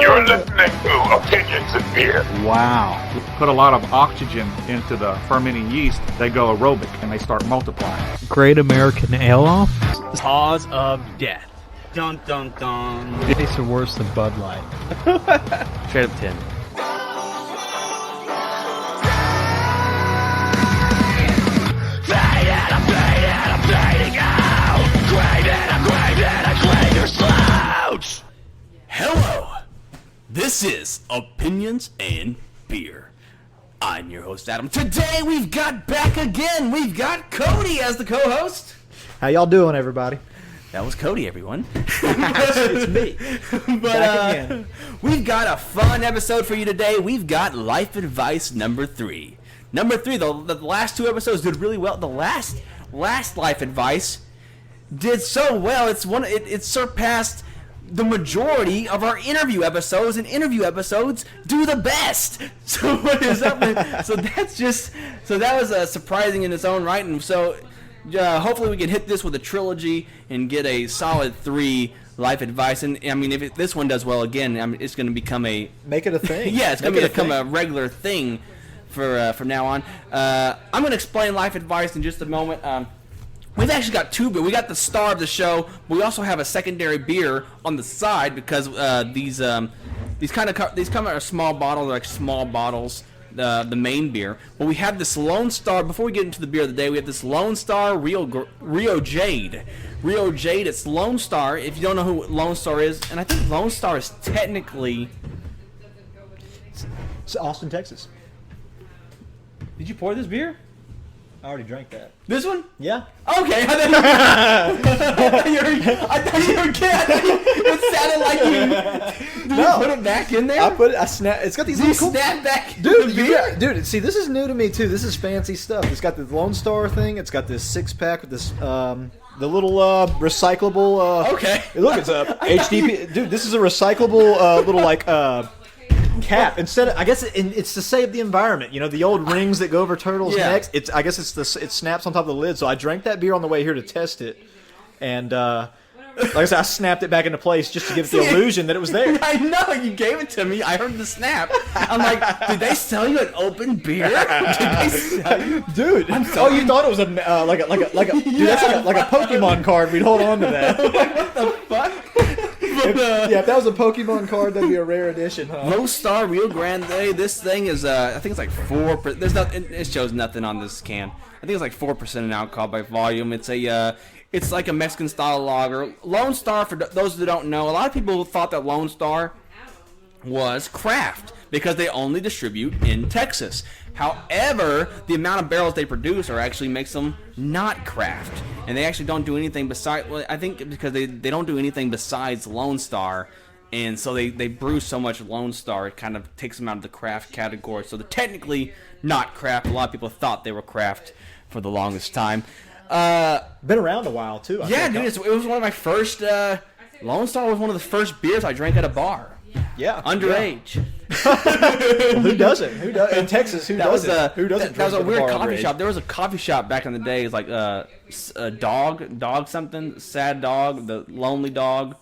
You're listening to Opinions in Beer. Wow. Put a lot of oxygen into the fermenting yeast. They go aerobic and they start multiplying. Great American Ale Off. Cause of death. Dun dun dun. It tastes worse than Bud Light. Straight up 10. Hello. This is Opinions and Beer. I'm your host, Adam. Today we've got back again. We've got Cody as the co-host. How y'all doing, everybody? That was Cody, everyone. It's me. Back again. We've got a fun episode for you today. We've got Life Advice number 3. Number 3, the last 2 episodes did really well. The last Life Advice did so well. It surpassed the majority of our interview episodes, and interview episodes do the best. So what is up? So that was surprising in its own right, and so hopefully we can hit this with a trilogy and get a solid 3 Life Advice. And I mean, if this one does well again, it's going to become Make it a thing. yeah, it's going to become a regular thing from now on. I'm going to explain Life Advice in just a moment. We've actually got 2 beer. We got the star of the show, but we also have a secondary beer on the side because these come out of small bottles, like small bottles, the main beer. But we have this Lone Star. Before we get into the beer of the day, we have this Lone Star Rio Jade. Rio Jade. It's Lone Star. If you don't know who Lone Star is, and I think Lone Star is technically. It's Austin, Texas. Did you pour this beer? I already drank that. This one? Yeah. Okay, I thought you were kidding. It sounded like you. Did you put it back in there? I snapped. It's got these little Snap back. Dude, dude, see, this is new to me too. This is fancy stuff. It's got the Lone Star thing. It's got this 6-pack with this the little recyclable. Okay. Look, it's a HDP. Dude, this is a recyclable little like cap. Instead of, I guess it's to save the environment. You know, the old rings that go over turtles' necks. I guess it snaps on top of the lid. So I drank that beer on the way here to test it, and like I said, I snapped it back into place just to give it the illusion that it was there. I know, you gave it to me. I heard the snap. I'm like, did they sell you an open beer? Did they sell you? Dude, oh, you thought it was a dude, that's like a Pokemon card. We'd hold on to that. What the fuck? If that was a Pokemon card, that'd be a rare edition, huh? Lone Star Rio Grande. This thing is, I think it's like 4%. There's nothing. It shows nothing on this can. I think it's like 4% in alcohol by volume. It's like a Mexican style lager. Lone Star, for those that don't know, a lot of people thought that Lone Star was craft because they only distribute in Texas. However, the amount of barrels they produce actually makes them not craft, and they actually don't do anything besides. Well, I think because they don't do anything besides Lone Star, and so they brew so much Lone Star, it kind of takes them out of the craft category. So they're technically not craft. A lot of people thought they were craft for the longest time. Been around a while too. I think. Dude, it was one of my first. Lone Star was one of the first beers I drank at a bar. Yeah, underage. Well, who doesn't? Who does in Texas? Who doesn't? Who doesn't? That was a weird coffee shop. There was a coffee shop back in the day. It's like a dog something, sad dog, the lonely dog.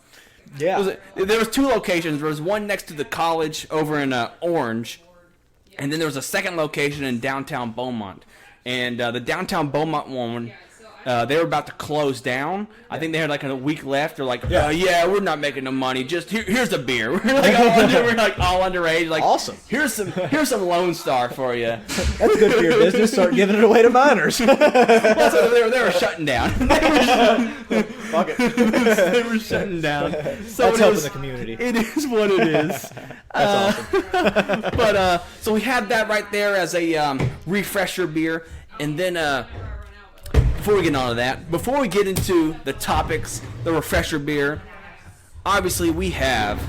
Yeah. There was 2 locations. There was one next to the college over in Orange, and then there was a second location in downtown Beaumont. And the downtown Beaumont one, they were about to close down. I think they had like a week left. They're like, yeah, we're not making no money. Just here's the beer. We're like all underage. Like, awesome. Here's some Lone Star for you. That's good for your business. Start giving it away to minors. Well, so they were shutting down. Fuck it. They were shutting down. So that's helping the community. It is what it is. That's awesome. But so we had that right there as a refresher beer, and then. Before we get on to that, before we get into the topics, the refresher beer, obviously we have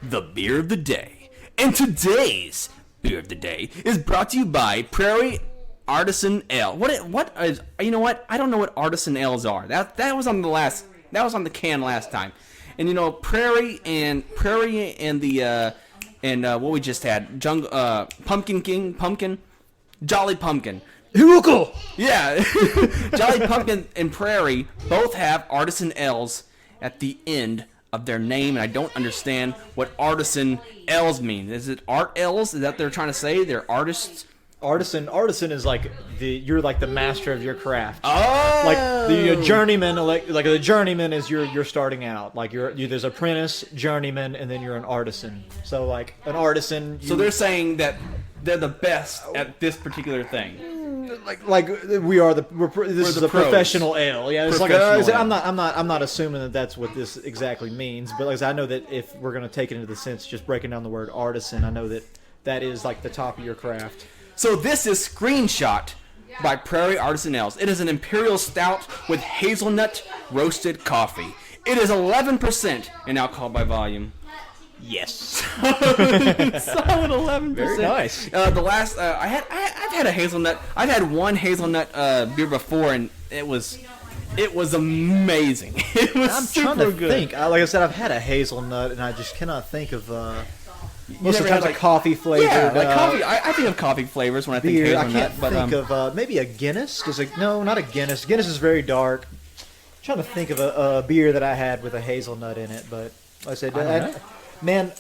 the beer of the day. And today's beer of the day is brought to you by Prairie Artisan Ale. What is, you know what? I don't know what artisan ales are. That was on the can last time. And you know, Prairie and the what we just had, Pumpkin, Jolly Pumpkin. Hugo! Yeah, Jolly Pumpkin and Prairie both have artisan ales at the end of of their name, and I don't understand what artisan ales mean. Is it art ales? Is that what they're trying to say? They're artists? Artisan is like you're like the master of your craft. Oh, Like the journeyman, like the journeyman is you're starting out. Like there's apprentice, journeyman, and then you're an artisan. So like an artisan. So they're saying that they're the best at this particular thing. Like we are this is a pros. professional ale. Yeah, it's like Professional ale. I'm not assuming that that's what this exactly means, but like I said, I know that if we're gonna take it into the sense just breaking down the word artisan, I know that is like the top of your craft. So this is Screenshot by Prairie Artisan Ales. It is an imperial stout with hazelnut roasted coffee. It is 11% in alcohol by volume. Yes. Solid 11%. Very nice. The last I've had a hazelnut. I've had one hazelnut beer before, and it was amazing. It was I'm super trying to good. think. Like I said, I've had a hazelnut, and I just cannot think of. Most of the never times, had, like coffee flavored. Yeah, like coffee. I think of coffee flavors when I think beer. hazelnut. I can't but think of maybe a Guinness. No, not a Guinness. Guinness is very dark. I'm trying to think of a beer that I had with a hazelnut in it, but like I said, man.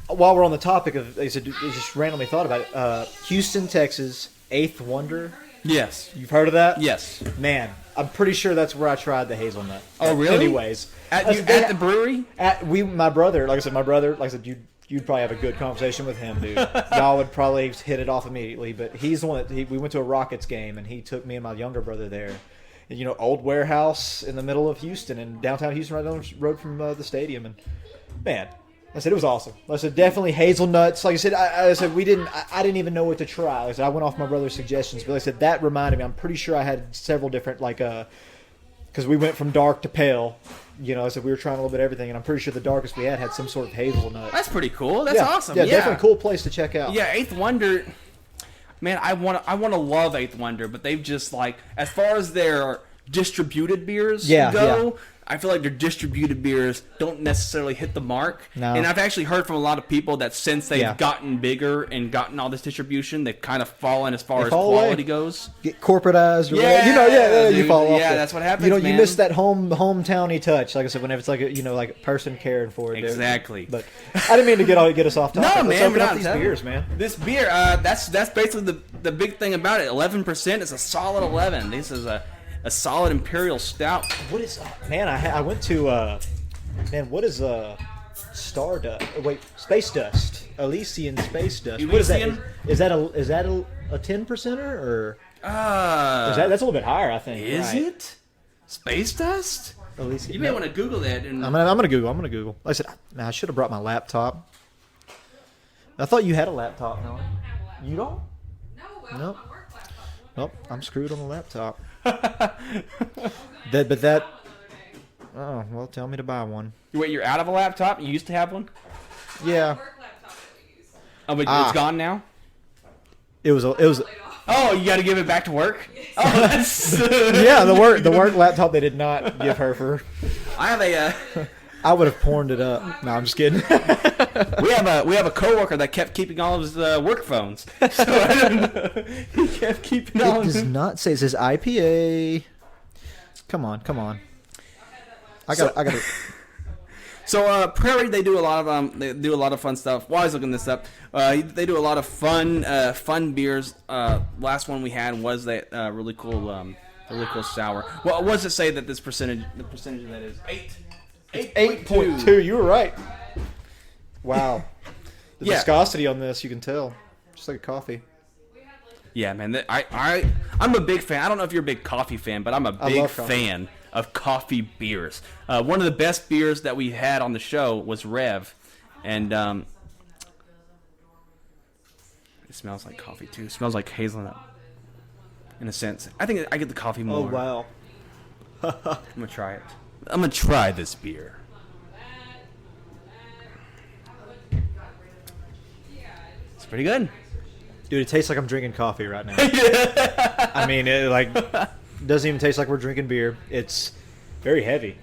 While we're on the topic of, like I said, I just randomly thought about it. Houston, Texas, Eighth Wonder. yes, You've heard of that? yes. Man, I'm pretty sure that's where I tried the hazelnut. Oh, really? Anyways, At the brewery. my brother, like I said, you'd probably have a good conversation with him, dude. Y'all would probably hit it off immediately. But he's the one that we went to a Rockets game, and he took me and my younger brother there. And, old warehouse in the middle of Houston, in downtown Houston, right down the road from the stadium. And man, I said it was awesome. Like I said definitely hazelnuts. Like I said, I said I didn't even know what to try. Like I said I went off my brother's suggestions, but like I said that reminded me. I'm pretty sure I had several different because we went from dark to pale. I said we were trying a little bit of everything, and I'm pretty sure the darkest we had some sort of hazelnut. That's pretty cool. That's awesome. Yeah, definitely a cool place to check out. Yeah, Eighth Wonder. Man, I want to love Eighth Wonder, but they've just as far as their distributed beers go. I feel like their distributed beers don't necessarily hit the mark. No. And I've actually heard from a lot of people that since they've gotten bigger and gotten all this distribution, they've kind of fallen as far as quality goes. Get corporatized. Or whatever. You fall off. Yeah, that's what happens, You man. miss that hometowny touch. Like I said, whenever it's like a person caring for it. Exactly. But I didn't mean to get us off topic. No, Let's man, open we're up not these telling- beers, man. This beer, that's basically the big thing about it. 11% is a solid 11. This is a solid imperial stout. What is man? I went to what is Stardust? Wait, Space Dust, Elysian Space Dust. What is that? Elysian? Is that a 10%er or that's a little bit higher? I think. Is right. it Space Dust? Elysian. You may want to Google that. And I'm gonna Google. Like I said, I should have brought my laptop. I thought you had a laptop. No, you don't. No. Nope, I'm screwed on the laptop. Oh, well, tell me to buy one. Wait, you're out of a laptop? You used to have one? Yeah. Oh, but it's gone now? It was Oh, you got to give it back to work? Oh, that's... yeah, the work laptop they did not give her for. I have a... I would have porned it up. No, I'm just kidding. we have a coworker that kept keeping all of his work phones. So I don't know. He kept keeping all It of does his... not say. It says IPA. Come on. I got it. So Prairie, they do a lot of fun stuff. While I was looking this up, they do a lot of fun beers. Last one we had was that really cool sour. Well, what does it say that the percentage of that is? 8.2. You were right. Wow. The Yeah. viscosity on this, you can tell. Just like a coffee. Yeah, man. I'm a big fan. I don't know if you're a big coffee fan, but I'm a big love coffee. fan of coffee beers. One of the best beers that we had on the show was Rev, and it smells like coffee too. It smells like hazelnut, in a sense. I think I get the coffee more. Oh, wow. I'm gonna try it. I'm gonna try this beer. It's pretty good. Dude, it tastes like I'm drinking coffee right now. I mean, it doesn't even taste like we're drinking beer. It's very heavy.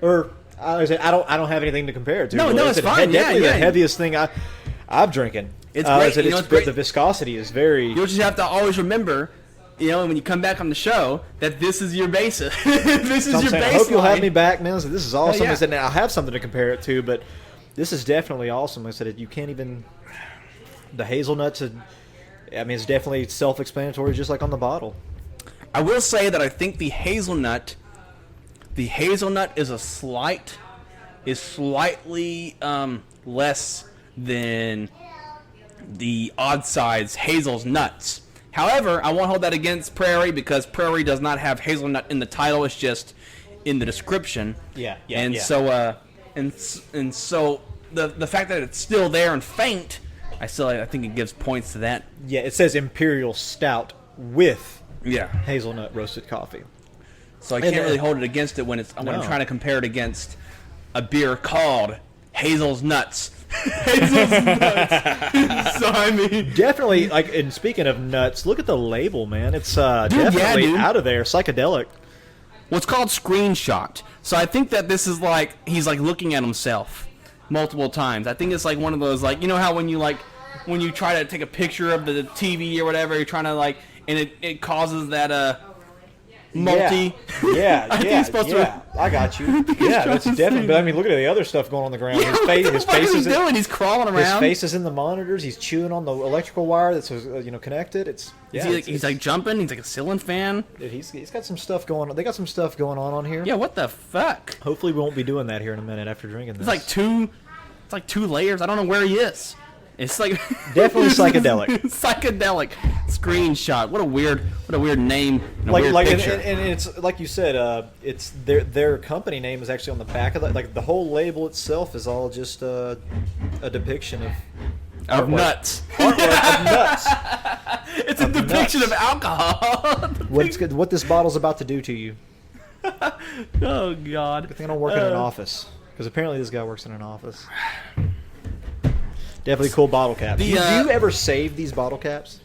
Or I don't have anything to compare it to. No, it's fine. Definitely Yeah. the heaviest thing I'm drinking. It's great. It's It's great. The viscosity is very. You'll just have to always remember you know, when you come back on the show, that this is your basis. This is So I'm your saying, baseline. I hope you'll have me back, man. So this is awesome. yeah. I said, now I have something to compare it to, but this is definitely awesome. I said, you can't even. The hazelnuts, I mean, it's definitely self-explanatory, just like on the bottle. I will say that I think the hazelnut is slightly less than the odd size Hazel's nuts. However, I won't hold that against Prairie because Prairie does not have hazelnut in the title. It's just in the description. And so the fact that it's still there and faint, I think it gives points to that. Yeah, it says Imperial Stout with Yeah. hazelnut roasted coffee. So I can't really hold it against it when I'm trying to compare it against a beer called Hazel's Nuts. Hazel's Nuts. So I mean, Definitely, like, and speaking of nuts, look at the label, man. It's definitely out of there, psychedelic. what's called screenshot. So I think that this is like he's like looking at himself multiple times. I think it's like one of those, like, you know how when you try to take a picture of the TV or whatever, you're trying to like, and it causes that multi. Yeah, I think yeah, it's supposed yeah. I got you. Yeah, that's definitely. But I mean, look at the other stuff going on the ground. His face, What is he doing? He's crawling around. His face is in the monitors. He's chewing on the electrical wire that's connected. It's He's like jumping. He's like a ceiling fan. Dude, he's got some stuff going on. They got some stuff going on here. Yeah, what the fuck? Hopefully, we won't be doing that here in a minute after drinking this. It's like two layers. I don't know where he is. It's like Definitely psychedelic. Psychedelic screenshot. What a weird name. And a like weird like and, picture. and it's like you said. It's their company name is actually on the back of that. Like the whole label itself is all just a depiction of Of nuts. artwork of nuts. It's a depiction of alcohol. What this bottle's about to do to you. Oh God. I think I don't work in an office because apparently this guy works in an office. Definitely cool bottle cap. Do you ever save these bottle caps?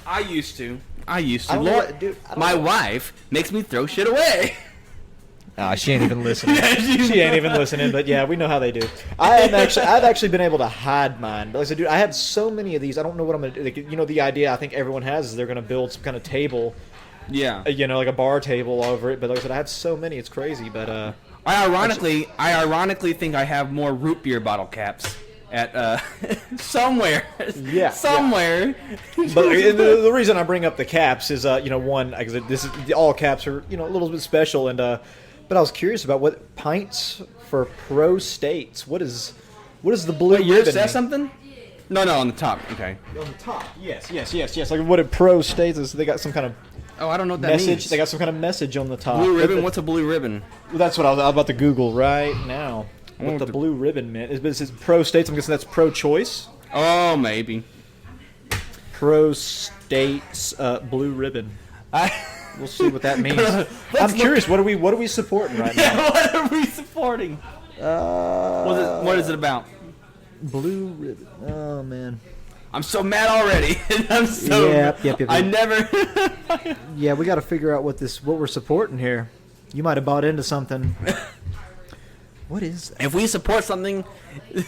I used to. I don't Lord, know, dude, I don't my know. wife makes me throw shit away. She ain't even listening. Yeah, She ain't even listening. But yeah, we know how they do. I've actually been able to hide mine. But like I said, dude, I have so many of these. I don't know what I'm gonna do. Like, the idea I think everyone has is they're gonna build some kind of table. Yeah. Like a bar table over it. But like I said, I have so many, it's crazy. But I ironically think I have more root beer bottle caps at somewhere. Yeah. Somewhere. But the reason I bring up the caps is, one, because this is all caps are a little bit special, and but I was curious about what pints for pro states. What is the blue Wait, ribbon? yours says mean? something? No, on the top. Okay. On the top. Yes. Like what a pro states is, they got some kind of Oh, I don't know what that message. means. They got some kind of message on the top. Blue ribbon. What's a blue ribbon? That's what I was about to Google right now. What the blue ribbon meant? It says pro states. I'm guessing that's pro-choice. Oh, maybe. Pro states blue ribbon. We'll see what that means. I'm curious. What are we supporting right now? Yeah, what are we supporting? What is it about? Blue ribbon. Oh man. I'm so mad already. I'm so. Yep. I never. Yeah, we got to figure out what we're supporting here. You might have bought into something. What is that? If we support something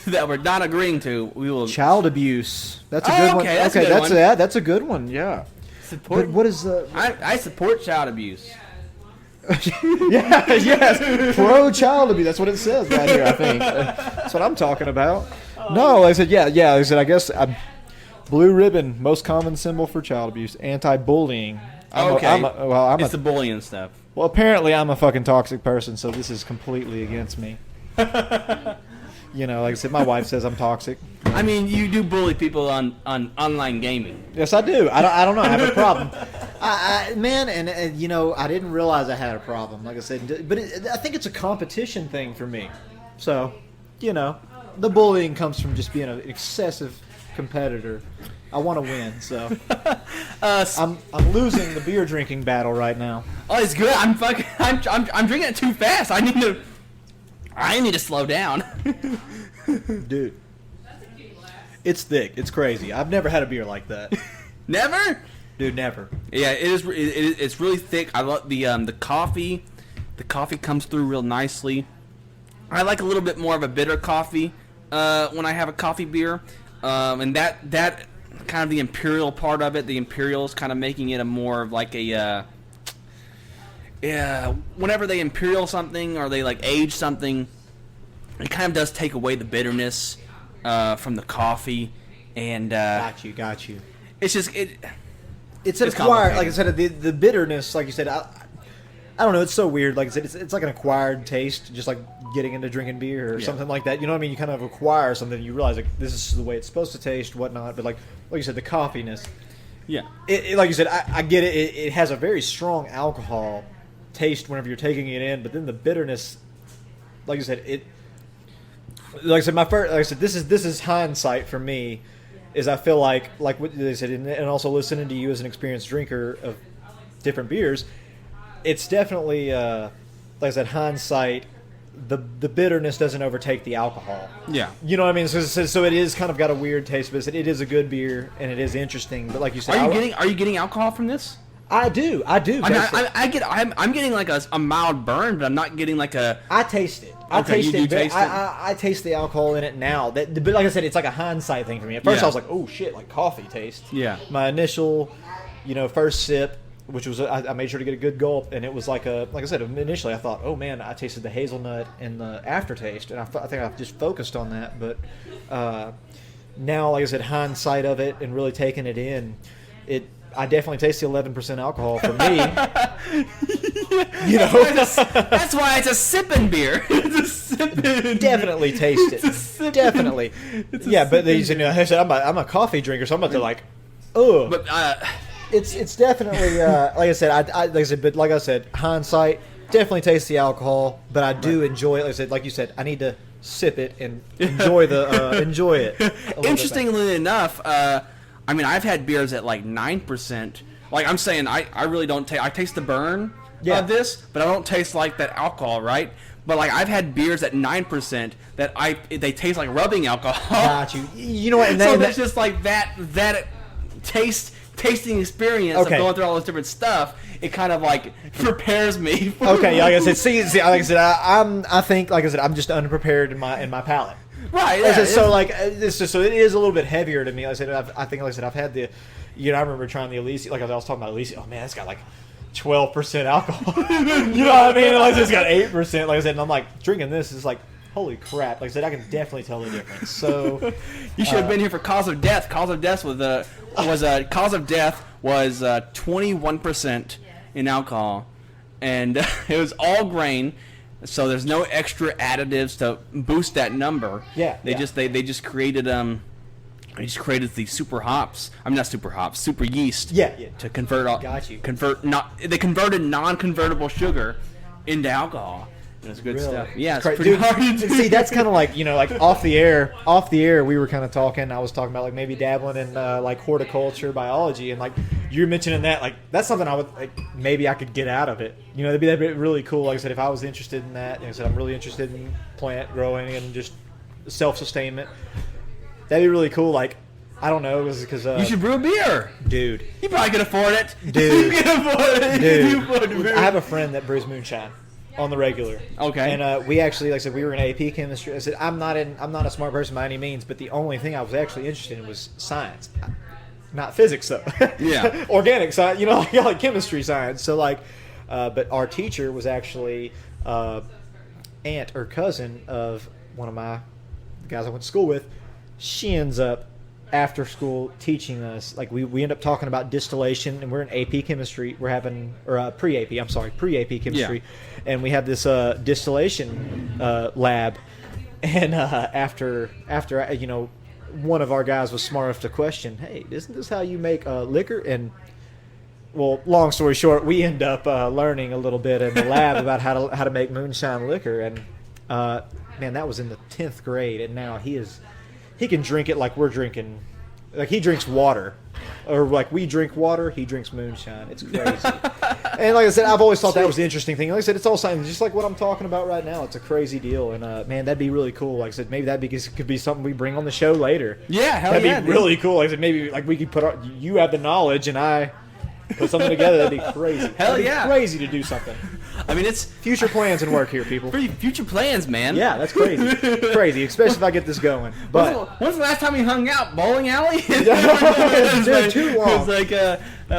that we're not agreeing to, we will. Child abuse. That's a good one. That's a good one. That's a good one. Yeah. Support. But what is the? I support child abuse. Yeah. Yes. Pro child abuse. That's what it says right here. I think that's what I'm talking about. No, I said yeah. I said I guess blue ribbon, most common symbol for child abuse, anti-bullying. It's the bullying stuff. Well, apparently I'm a fucking toxic person, so this is completely against me. Like I said, my wife says I'm toxic. I mean, you do bully people on online gaming. Yes, I do. I don't know. I have a problem. Man, and I didn't realize I had a problem. Like I said, but I think it's a competition thing for me. So, the bullying comes from just being an excessive competitor. I want to win, so I'm losing the beer drinking battle right now. Oh, it's good. I'm drinking it too fast. I need to slow down. Dude. It's thick. It's crazy. I've never had a beer like that. Never? Dude, never. Yeah, it's really thick. I love the coffee. The coffee comes through real nicely. I like a little bit more of a bitter coffee when I have a coffee beer. And that kind kind of the imperial part of it. The imperial is kind of making it a more of like a whenever they imperial something or they like age something, it kind of does take away the bitterness from the coffee, and got you. It's just It's an acquired, like I said, the bitterness, like you said. I don't know. It's so weird. Like I said, it's like an acquired taste, just like getting into drinking beer or something like that. You know what I mean? You kind of acquire something, and you realize like this is the way it's supposed to taste, whatnot. But like you said, the coffeeness. Yeah. Like you said, I get it. It has a very strong alcohol taste whenever you're taking it in, but then the bitterness, like you said, like I said, this is hindsight for me. Is I feel like what they said, and also listening to you as an experienced drinker of different beers, it's definitely like I said, hindsight. The bitterness doesn't overtake the alcohol. Yeah, you know what I mean. So it is kind of got a weird taste, but it is a good beer and it is interesting. But like you said, are you getting alcohol from this? I do. I'm getting like a mild burn, but I'm not getting like a. I taste it. I taste the alcohol in it now. But like I said, it's like a hindsight thing for me. At first, I was like, "Oh shit!" Like coffee taste. Yeah. My initial, first sip, which was I made sure to get a good gulp, and it was like I said, initially I thought, "Oh man," I tasted the hazelnut and the aftertaste, and I think I've just focused on that. But now, like I said, hindsight of it and really taking it in, I definitely taste the 11% alcohol for me. That's why it's a sipping beer. It's a sipping. Definitely taste it. Definitely. Yeah, but I said I'm a coffee drinker, so I'm about to like, ugh. But it's definitely like I said, hindsight definitely taste the alcohol, but I do enjoy it. Like you said, I need to sip it and enjoy it. Interestingly enough. I've had beers at like 9%. Like I'm saying, I really don't taste. I taste the burn of this, but I don't taste like that alcohol, right? But like I've had beers at 9% that they taste like rubbing alcohol. Got you. You know what? And so that's just like that tasting experience of going through all this different stuff. It kind of like prepares me. Okay, like I said, see, like I said, I think, like I said, I'm just unprepared in my palate. Right. Yeah, so it is a little bit heavier to me. Like I said, I've had the, I remember trying the Elysium. Like I was talking about Elysium. Oh man, it's got like 12% alcohol. You know what I mean? Like it's got 8%. Like I said, and I'm like drinking this is like, holy crap. Like I said, I can definitely tell the difference. So you should have been here for Cause of Death. Cause of Death was 21% in alcohol, and it was all grain. So there's no extra additives to boost that number. Yeah. They just created the super hops. Not super hops, super yeast. Yeah. To convert they converted non-convertible sugar into alcohol. And it's good stuff. Yeah, it's pretty hard to do. See, that's kind of like, like off the air we were kind of talking. I was talking about like maybe dabbling in like horticulture, biology, and like you're mentioning that, like that's something I would maybe I could get out of it. That'd be really cool. Like I said, if I was interested in that, like I said, I'm really interested in plant growing and just self-sustainment. That'd be really cool. Like I don't know, because you should brew a beer, dude. You probably can afford it, dude. You can afford it, dude. I have a friend that brews moonshine on the regular. Okay. And we actually, like I said, we were in AP chemistry. I said I'm not a smart person by any means, but the only thing I was actually interested in was science, not physics though. Yeah. Organic science, like chemistry science. So like, but our teacher was actually aunt or cousin of one of the guys I went to school with. She ends up after school teaching us, like we end up talking about distillation, and we're in AP chemistry. We're having pre-AP chemistry, and we have this distillation lab. And after one of our guys was smart enough to question, "Hey, isn't this how you make liquor?" And well, long story short, we end up learning a little bit in the lab about how to make moonshine liquor. And man, that was in the 10th grade, and now he can drink it like we're drinking, like he drinks water, or like we drink water, he drinks moonshine. It's crazy. And like I said, I've always thought that was the interesting thing. Like I said, it's all something just like what I'm talking about right now. It's a crazy deal, and man, that'd be really cool. Like I said, maybe could be something we bring on the show later. Yeah, hell that'd be really cool. Like I said, maybe like we could you have the knowledge and I put something together. That'd be crazy. Hell yeah, crazy to do something. I mean, it's Future plans and work here, people. future plans, man. Yeah, that's crazy. Crazy, especially if I get this going. But when's the last time we hung out? Bowling alley? Dude, too long. It's like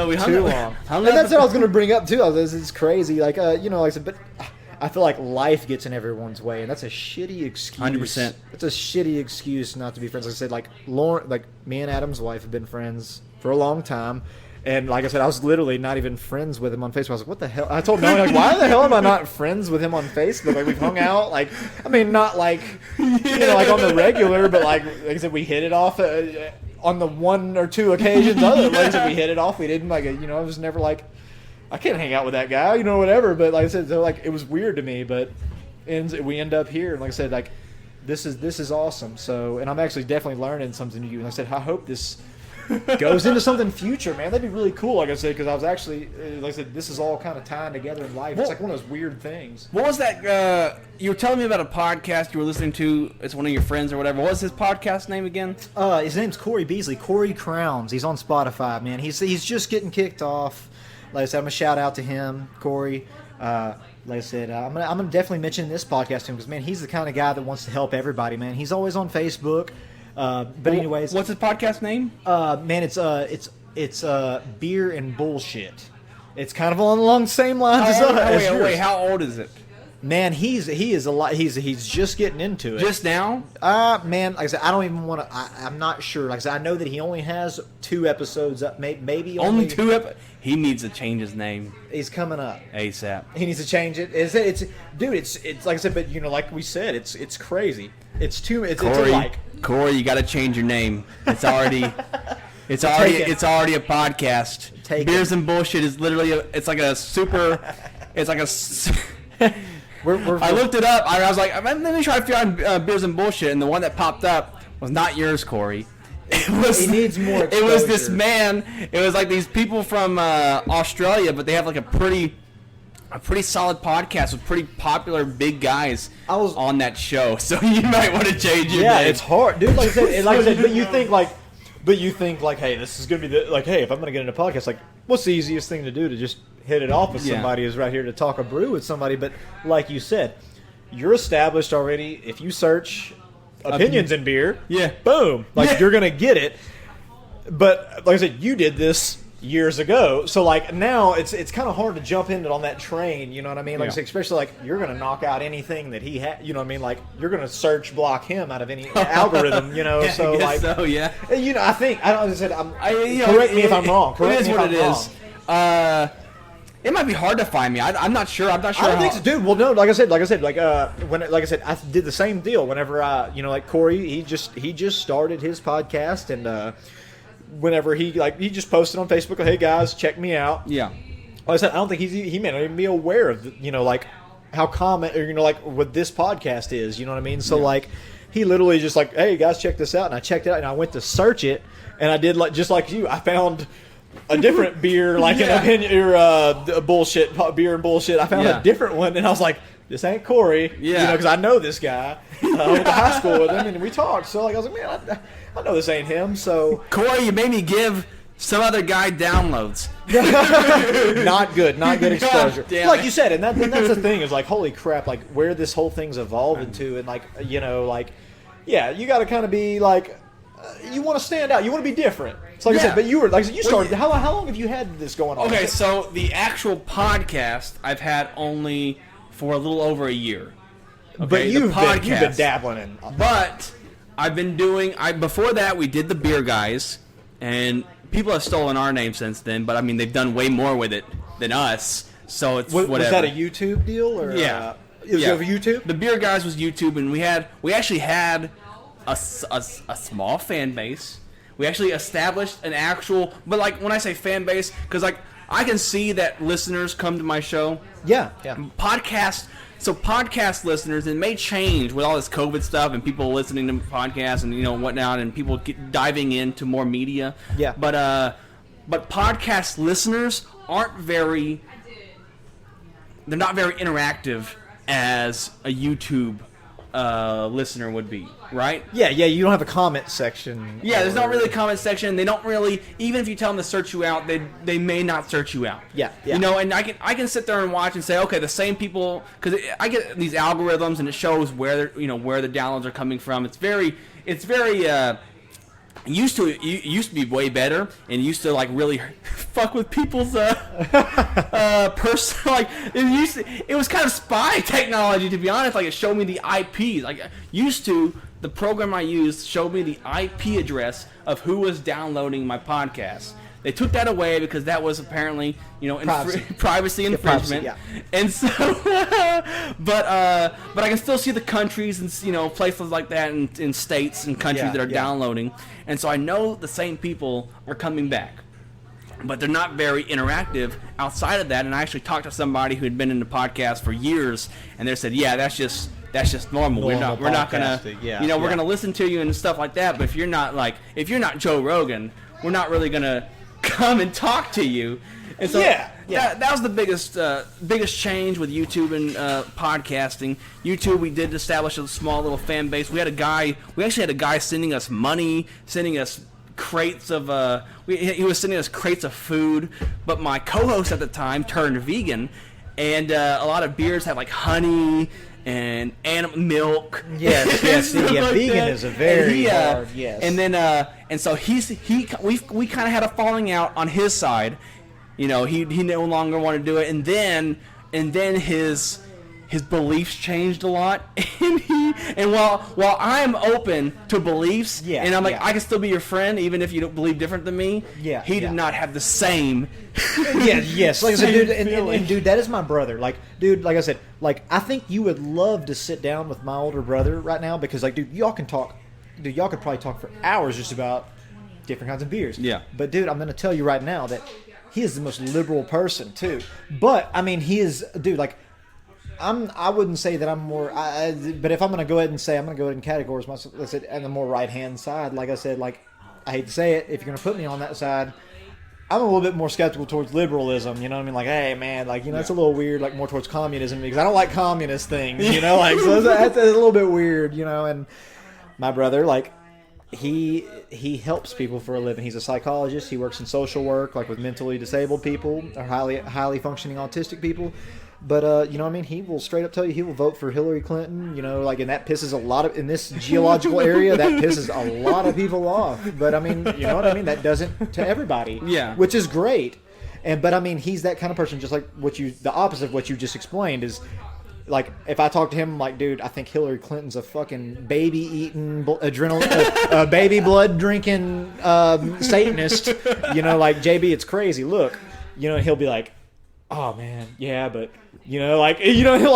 we hung Too out. long. And that's what I was going to bring up too. It's crazy. Like like I said, but I feel like life gets in everyone's way, and that's a shitty excuse. 100%. It's a shitty excuse not to be friends. Like I said, like Lauren, like me and Adam's wife have been friends for a long time. And like I said, I was literally not even friends with him on Facebook. I was like, what the hell? I told Melanie, like, why the hell am I not friends with him on Facebook? Like, we've hung out. Like, I mean, not like, like on the regular, but like I said, we hit it off on the 1 or 2 occasions. Otherwise, we hit it off. We didn't, like, it was never like, I can't hang out with that guy, whatever. But like I said, so like it was weird to me. But we end up here. And like I said, like, this is awesome. So, and I'm actually definitely learning something new. And I said, I hope this goes into something future, man. That'd be really cool, like I said, because I was actually, like I said, this is all kind of tying together in life. It's like one of those weird things. What was that? You were telling me about a podcast you were listening to. It's one of your friends or whatever. What was his podcast name again? His name's Corey Beasley. Corey Crowns. He's on Spotify, man. He's just getting kicked off. Like I said, I'm gonna shout out to him, Corey. Like I said, I'm gonna definitely mention this podcast to him because, man, he's the kind of guy that wants to help everybody, man. He's always on Facebook. But anyways, what's his podcast name? Man, it's Beer and Bullshit. It's kind of along the same lines as yours. Wait, how old is it? Man, he is a lot. He's just getting into it. Just now? Man, like I said, I don't even want to. I'm not sure. Like I said, I know that he only has 2 episodes up. Maybe only 2 episodes. He needs to change his name. He's coming up ASAP. He needs to change it. It's like I said, but like we said, it's crazy. It's too. It's like. Corey, you got to change your name. It's already a podcast. Beers and Bullshit is literally it's like a I looked it up. I was like, let me try to figure out Beers and Bullshit, and the one that popped up was not yours, Corey. He needs more exposure. It was this man. It was like these people from Australia, but they have like a pretty solid podcast with pretty popular big guys on that show. So you might want to change your name. Yeah, it's hard, dude. Like I said, but you think like, hey, this is gonna be hey, if I'm gonna get into a podcast, like, what's the easiest thing to do to just hit it off with somebody is right here to talk a brew with somebody. But like you said, you're established already. If you search opinions in beer, boom, like you're gonna get it. But like I said, you did this years ago, so like now it's kind of hard to jump in on that train, you know what I mean? Like I said, especially like you're gonna knock out anything that he had, you know what I mean? Like you're gonna search block him out of any algorithm, so like I think I don't. I said, correct me if I'm wrong. Correct me if I'm wrong. It might be hard to find me. I'm not sure. I don't think so, dude. Well, no, like I said, I did the same deal. Whenever like Corey, he just started his podcast, and whenever he just posted on Facebook, hey guys, check me out. Yeah. Like I said, I don't think he may not even be aware of like how common or like what this podcast is. You know what I mean? So like he literally just like, hey guys, check this out, and I checked it out, and I went to search it, and I did just like you, I found a different beer, like an opinion or bullshit beer and bullshit. I found a different one, and I was like, this ain't Corey. Yeah. Because I know this guy. I went to high school with him, and we talked. So like I was like, man, I know this ain't him. So Corey, you made me give some other guy downloads. Not good exposure. Like you said, and that's the thing is like, holy crap, like where this whole thing's evolved into, and like you got to kind of be like. You want to stand out. You want to be different. So like I said, but you started. How long have you had this going on? Okay, so the actual podcast I've had only for a little over a year. Okay, but you've been dabbling in. But I've been doing. Before that we did the Beer Guys, and people have stolen our name since then. But I mean they've done way more with it than us. So it's whatever. Was that a YouTube deal or? It was over YouTube. The Beer Guys was YouTube, and we actually had a small fan base. We actually established an actual, but like when I say fan base, because like I can see that listeners come to my show. Yeah. Podcast listeners, it may change with all this COVID stuff and people listening to podcasts and whatnot, and people diving into more media. Yeah. But podcast listeners they're not very interactive as a YouTube listener would be, right? Yeah, you don't have a comment section. Yeah, there's not really a comment section. They don't really, even if you tell them to search you out, they may not search you out. Yeah. You know, and I can sit there and watch and say, okay, the same people, because I get these algorithms and it shows where the downloads are coming from. It's very used to be way better, and used to like really fuck with people's person. Like it was kind of spy technology, to be honest. Like it showed me the IPs. Like the program I used showed me the IP address of who was downloading my podcast. They took that away because that was apparently, privacy infringement. Yeah. And so, but I can still see the countries and places like that in states and countries that are downloading. And so I know the same people are coming back, but they're not very interactive outside of that. And I actually talked to somebody who had been in the podcast for years, and they said, "Yeah, that's just normal. We're not gonna, we're gonna listen to you and stuff like that. But if you're not Joe Rogan, we're not really gonna come and talk to you." And so that was the biggest change with YouTube and podcasting. YouTube, we did establish a small little fan base. We actually had a guy sending us money, sending us crates of he was sending us crates of food. But my co-host at the time turned vegan, and a lot of beers have like honey and animal milk. Yes. Like vegan that. is a very hard. Yes. And then and so we kind of had a falling out on his side. He no longer wanted to do it, and then his beliefs changed a lot, and while I'm open to beliefs, and I'm like, I can still be your friend even if you don't believe different than me. He did not have the same. Yes. Like I said, dude, and dude, that is my brother. Like, dude, like I said, like I think you would love to sit down with my older brother right now because, like, dude, y'all can talk. Dude, y'all could probably talk for hours just about different kinds of beers. Yeah. But dude, I'm gonna tell you right now that he is the most liberal person too. But I mean, he is, dude. Like, I wouldn't say that I'm more. But if I'm gonna go ahead and say, I'm gonna go ahead and categorize myself, let's say, on the more right hand side. Like I said, like I hate to say it, if you're gonna put me on that side, I'm a little bit more skeptical towards liberalism. You know what I mean? Like, hey man, like it's a little weird. Like more towards communism because I don't like communist things. Like so that's a little bit weird. And my brother, like. He helps people for a living. He's a psychologist. He works in social work, like with mentally disabled people or highly functioning autistic people. But you know what I mean? He will straight up tell you he will vote for Hillary Clinton. And that pisses a lot of in this geological area. That pisses a lot of people off. But I mean, you know what I mean? That doesn't to everybody. Yeah. Which is great. But I mean, he's that kind of person. Just like the opposite of what you just explained is. Like, if I talk to him, I'm like, dude, I think Hillary Clinton's a fucking baby-eating, adrenaline, baby blood-drinking Satanist. Like, JB, it's crazy. Look. He'll be like, oh, man, yeah, but, he'll, like,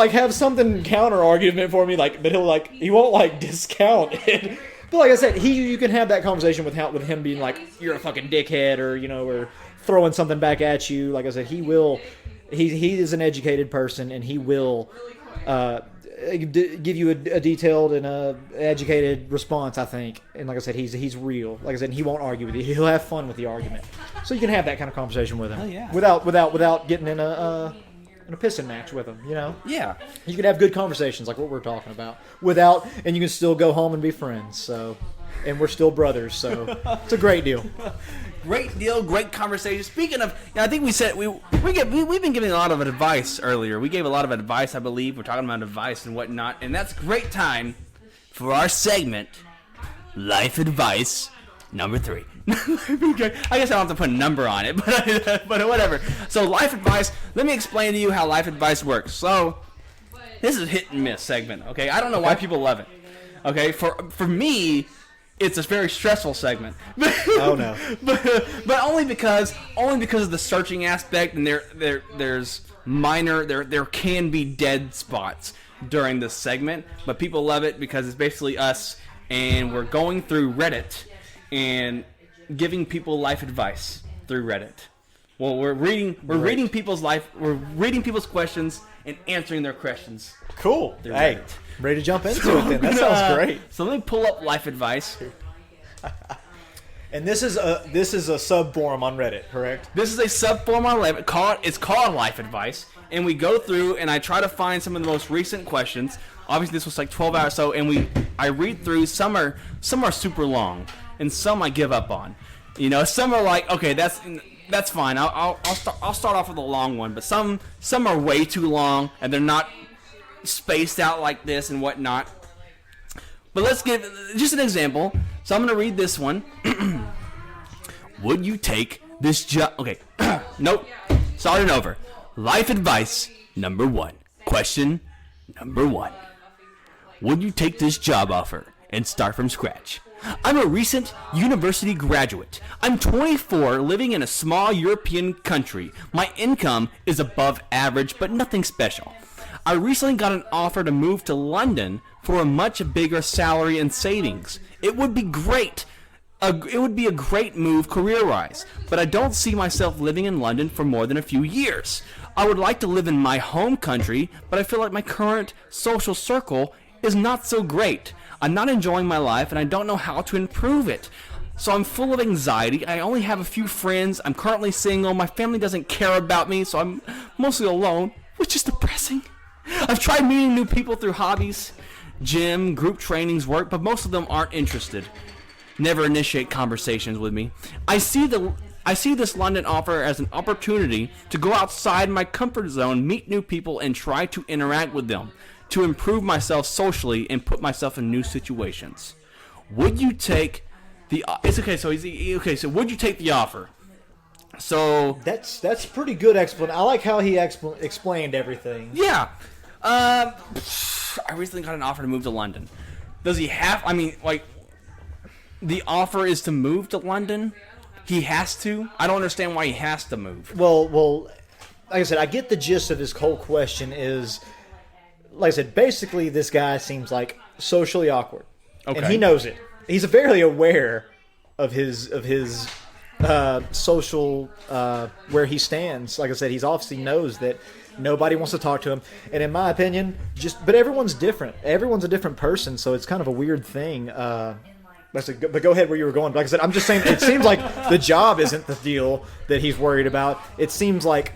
have something counter-argument for me, like, but he won't, like, discount it. But like I said, you can have that conversation with him being like, you're a fucking dickhead, or throwing something back at you. Like I said, he is an educated person, and he will... give you a detailed and educated response, I think. And like I said, he's real. Like I said, he won't argue with you. He'll have fun with the argument. So you can have that kind of conversation with him. Oh, yeah. Without getting in a pissing match with him, Yeah. You can have good conversations like what we're talking about and you can still go home and be friends. So, and we're still brothers. So it's a great deal. Great deal, great conversation. Speaking of, I think we said we've been giving a lot of advice earlier. We gave a lot of advice, I believe. We're talking about advice and whatnot, and that's great time for our segment, Life Advice number 3. I guess I don't have to put a number on it, but whatever. So Life Advice. Let me explain to you how Life Advice works. So this is a hit and miss segment. Okay, I don't know why people love it. Okay, for me. It's a very stressful segment. Oh no! but only because of the searching aspect, and there can be dead spots during this segment. But people love it because it's basically us, and we're going through Reddit and giving people life advice through Reddit. Well, we're reading people's questions and answering their questions. Cool. Hey, ready to jump into it then? That sounds great. So let me pull up life advice. And this is a sub forum on Reddit, correct? This is a sub-forum on Reddit. It's called Life Advice, and we go through and I try to find some of the most recent questions. Obviously, this was like 12 hours or so, and I read through. Some are super long, and some I give up on. You know, some are like, okay, that's fine. I'll start off with a long one, but some are way too long, and they're not spaced out like this and whatnot. But let's give just an example. So I'm going to read this one. Would you take this job? Okay. Nope. Starting over. Life advice number 1. Question number 1. Would you take this job offer and start from scratch? I'm a recent university graduate. I'm 24, living in a small European country. My income is above average, but nothing special. I recently got an offer to move to London for a much bigger salary and savings. It would be great. It would be a great move career-wise, but I don't see myself living in London for more than a few years. I would like to live in my home country, but I feel like my current social circle is not so great. I'm not enjoying my life, and I don't know how to improve it. So I'm full of anxiety. I only have a few friends. I'm currently single. My family doesn't care about me, so I'm mostly alone, which is depressing. I've tried meeting new people through hobbies, gym, group trainings, work, but most of them aren't interested. Never initiate conversations with me. I see this London offer as an opportunity to go outside my comfort zone, meet new people, and try to interact with them, to improve myself socially and put myself in new situations. Would you take the? It's okay. So So would you take the offer? So That's pretty good explanation. I like how he explained everything. yeah. I recently got an offer to move to London. Does he have? I mean, like, the offer is to move to London. He has to. I don't understand why he has to move. Well, like I said, I get the gist of his whole question is, like I said, basically this guy seems like socially awkward. Okay. And he knows it. He's very aware of his social, where he stands. Like I said, he's obviously knows that nobody wants to talk to him. And in my opinion, but everyone's different. Everyone's a different person, so it's kind of a weird thing. But go ahead where you were going. Like I said, I'm just saying, it seems like the job isn't the deal that he's worried about. It seems like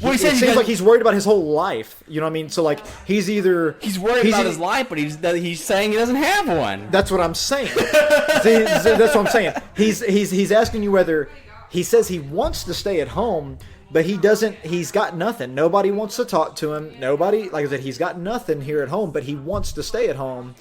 like he's worried about his whole life. You know what I mean? So like he's worried about his life, but he's saying he doesn't have one. That's what I'm saying. That's what I'm saying. He's asking you whether he says he wants to stay at home, but he doesn't. He's got nothing. Nobody wants to talk to him. Nobody, like I said, he's got nothing here at home, but he wants to stay at home.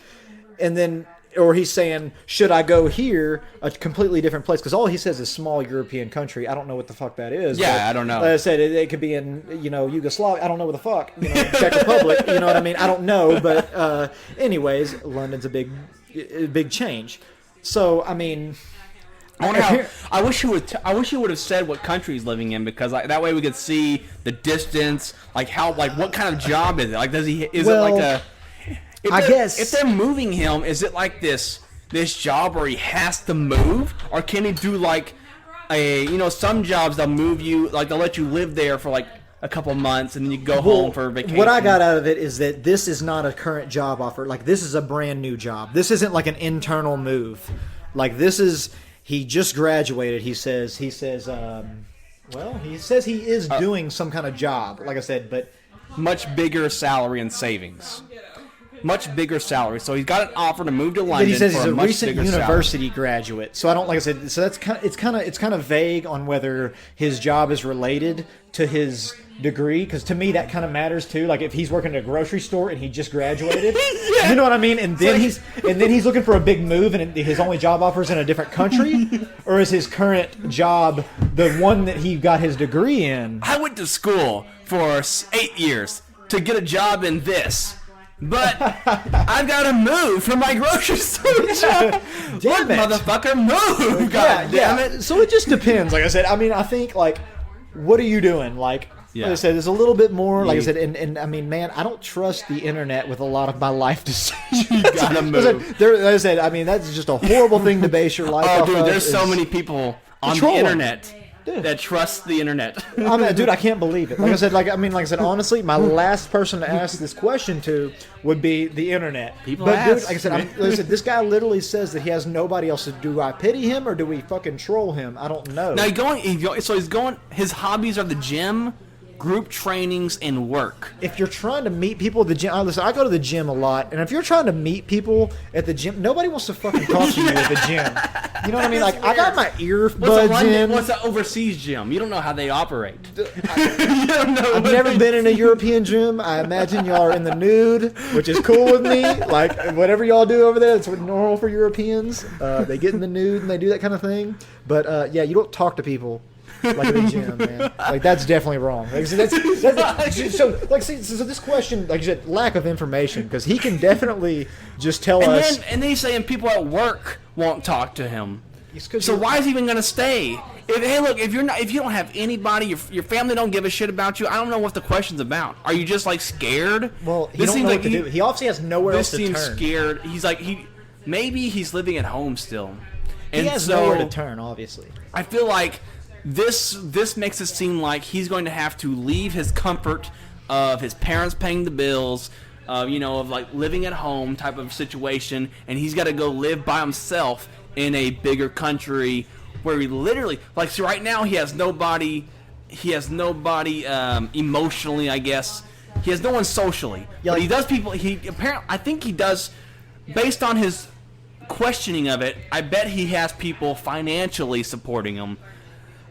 And then, or he's saying, should I go here, a completely different place? Because all he says is small European country. I don't know what the fuck that is. Yeah, I don't know. Like I said, it could be in, Yugoslavia. I don't know what the fuck. Czech Republic. You know what I mean? I don't know. But anyways, London's a big change. So, I mean... I wish he would have said what country he's living in, because that way we could see the distance, like what kind of job is it? Like, it like a... If they're moving him, is it like this job where he has to move, or can he do like some jobs they'll move you, like they'll let you live there for like a couple months and then you go home for vacation. What I got out of it is that this is not a current job offer. Like, this is a brand new job. This isn't like an internal move. Like, this is, he just graduated. He says he is doing some kind of job. Like I said, but much bigger salary and savings. Much bigger salary, so he's got an offer to move to London. But he says for he's a much recent bigger university salary. graduate. So I don't, like I said. So it's kind of vague on whether his job is related to his degree. Because to me, that kind of matters too. Like, if he's working at a grocery store and he just graduated, yeah. You know what I mean. And then he's looking for a big move, and his only job offer is in a different country, or is his current job the one that he got his degree in? I went to school for 8 years to get a job in this. But I've got to move from my grocery store job. Damn it. Motherfucker, move! God damn it. So it just depends. Like I said, I mean, I think, like, what are you doing? Like I said, there's a little bit more. Like I said, and I mean, man, I don't trust the internet with a lot of my life decisions. You gotta move. Like I said, I mean, that's just a horrible thing to base your life off of. There's so many people on the internet that trusts the internet. I mean, dude, I can't believe it. Like I said, honestly, my last person to ask this question to would be the internet. People but ask. Dude, like I said, this guy literally says that he has nobody else. Do I pity him or do we fucking troll him? I don't know. Now he's going. His hobbies are the gym, group trainings, and work. If you're trying to meet people at the gym, listen, I go to the gym a lot, and if you're trying to meet people at the gym, nobody wants to fucking talk to you at the gym. You know what I mean? Like, I got my earbuds in. What's an overseas gym? You don't know how they operate. You don't know. I've never been in a European gym. I imagine y'all are in the nude, which is cool with me. Like, whatever y'all do over there, it's normal for Europeans. They get in the nude and they do that kind of thing. But, yeah, you don't talk to people like at the gym, man. Like, that's definitely wrong. Like, so this question, like you said, lack of information, because he can definitely just tell us. And then he's saying people at work won't talk to him. So why is he even gonna stay? If you don't have anybody, your family don't give a shit about you. I don't know what the question's about. Are you just like scared? Well, he don't know what to do. He obviously has nowhere else to turn. This seems scared. He's like maybe he's living at home still. And he has nowhere to turn, obviously. I feel like this makes it seem like he's going to have to leave his comfort of his parents paying the bills, of like living at home type of situation, and he's got to go live by himself in a bigger country where he literally, like, so right now he has nobody emotionally, I guess. He has no one socially. Yeah, but he does people. I think he does, based on his questioning of it. I bet he has people financially supporting him.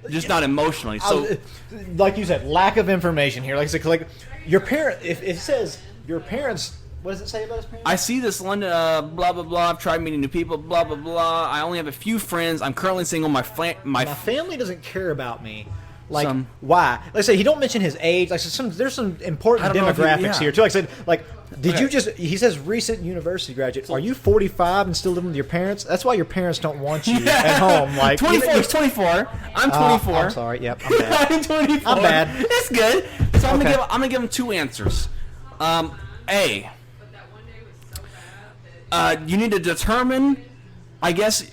Just not emotionally. So, like you said, lack of information here. Like your parent. If it says your parents, what does it say about his parents? I see this London. Blah blah blah. I've tried meeting new people. Blah blah blah. I only have a few friends. I'm currently single. My family doesn't care about me. Like, why? Like I say, he don't mention his age. Like, there's some important demographics here too. Like I said, like, you just? He says recent university graduate. Are you 45 and still living with your parents? That's why your parents don't want you at home. Like, 24. He's 24. I'm 24. I'm sorry. Yep. I'm bad. I'm 24. I'm bad. It's good. So I'm gonna give him two answers. A. You need to determine, I guess,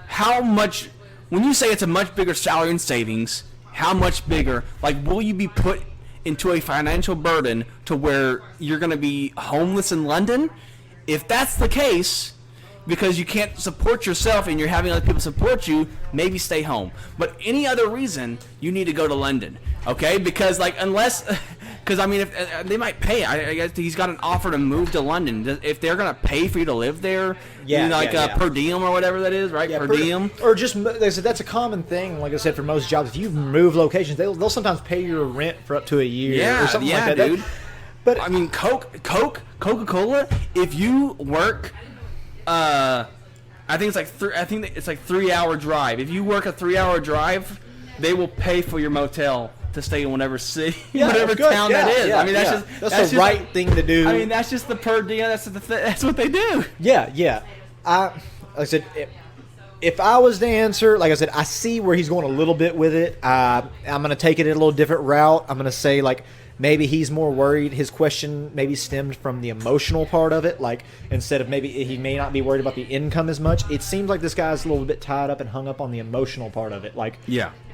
how much. When you say it's a much bigger salary and savings. How much bigger? Like, will you be put into a financial burden to where you're going to be homeless in London? If that's the case, because you can't support yourself and you're having other people support you, maybe stay home. But any other reason, you need to go to London, okay? Because, like, because I mean, if they might pay. I guess he's got an offer to move to London. If they're gonna pay for you to live there, per diem or whatever that is, right? Yeah, per diem, or just they said that's a common thing. Like I said, for most jobs, if you move locations, they'll sometimes pay your rent for up to a year or something like that. Dude. But I mean, Coca-Cola. If you work, I think it's like 3-hour drive. If you work a 3-hour drive, they will pay for your motel to stay in whatever city, whatever town that is. I mean, that's the right thing to do. I mean, that's just the per diem. That's what they do. Yeah. Like I said, if I was to answer, like I said, I see where he's going a little bit with it. I'm going to take it in a little different route. I'm going to say, like, maybe he's more worried. His question maybe stemmed from the emotional part of it. Like, instead of maybe he may not be worried about the income as much. It seems like this guy's a little bit tied up and hung up on the emotional part of it. Like,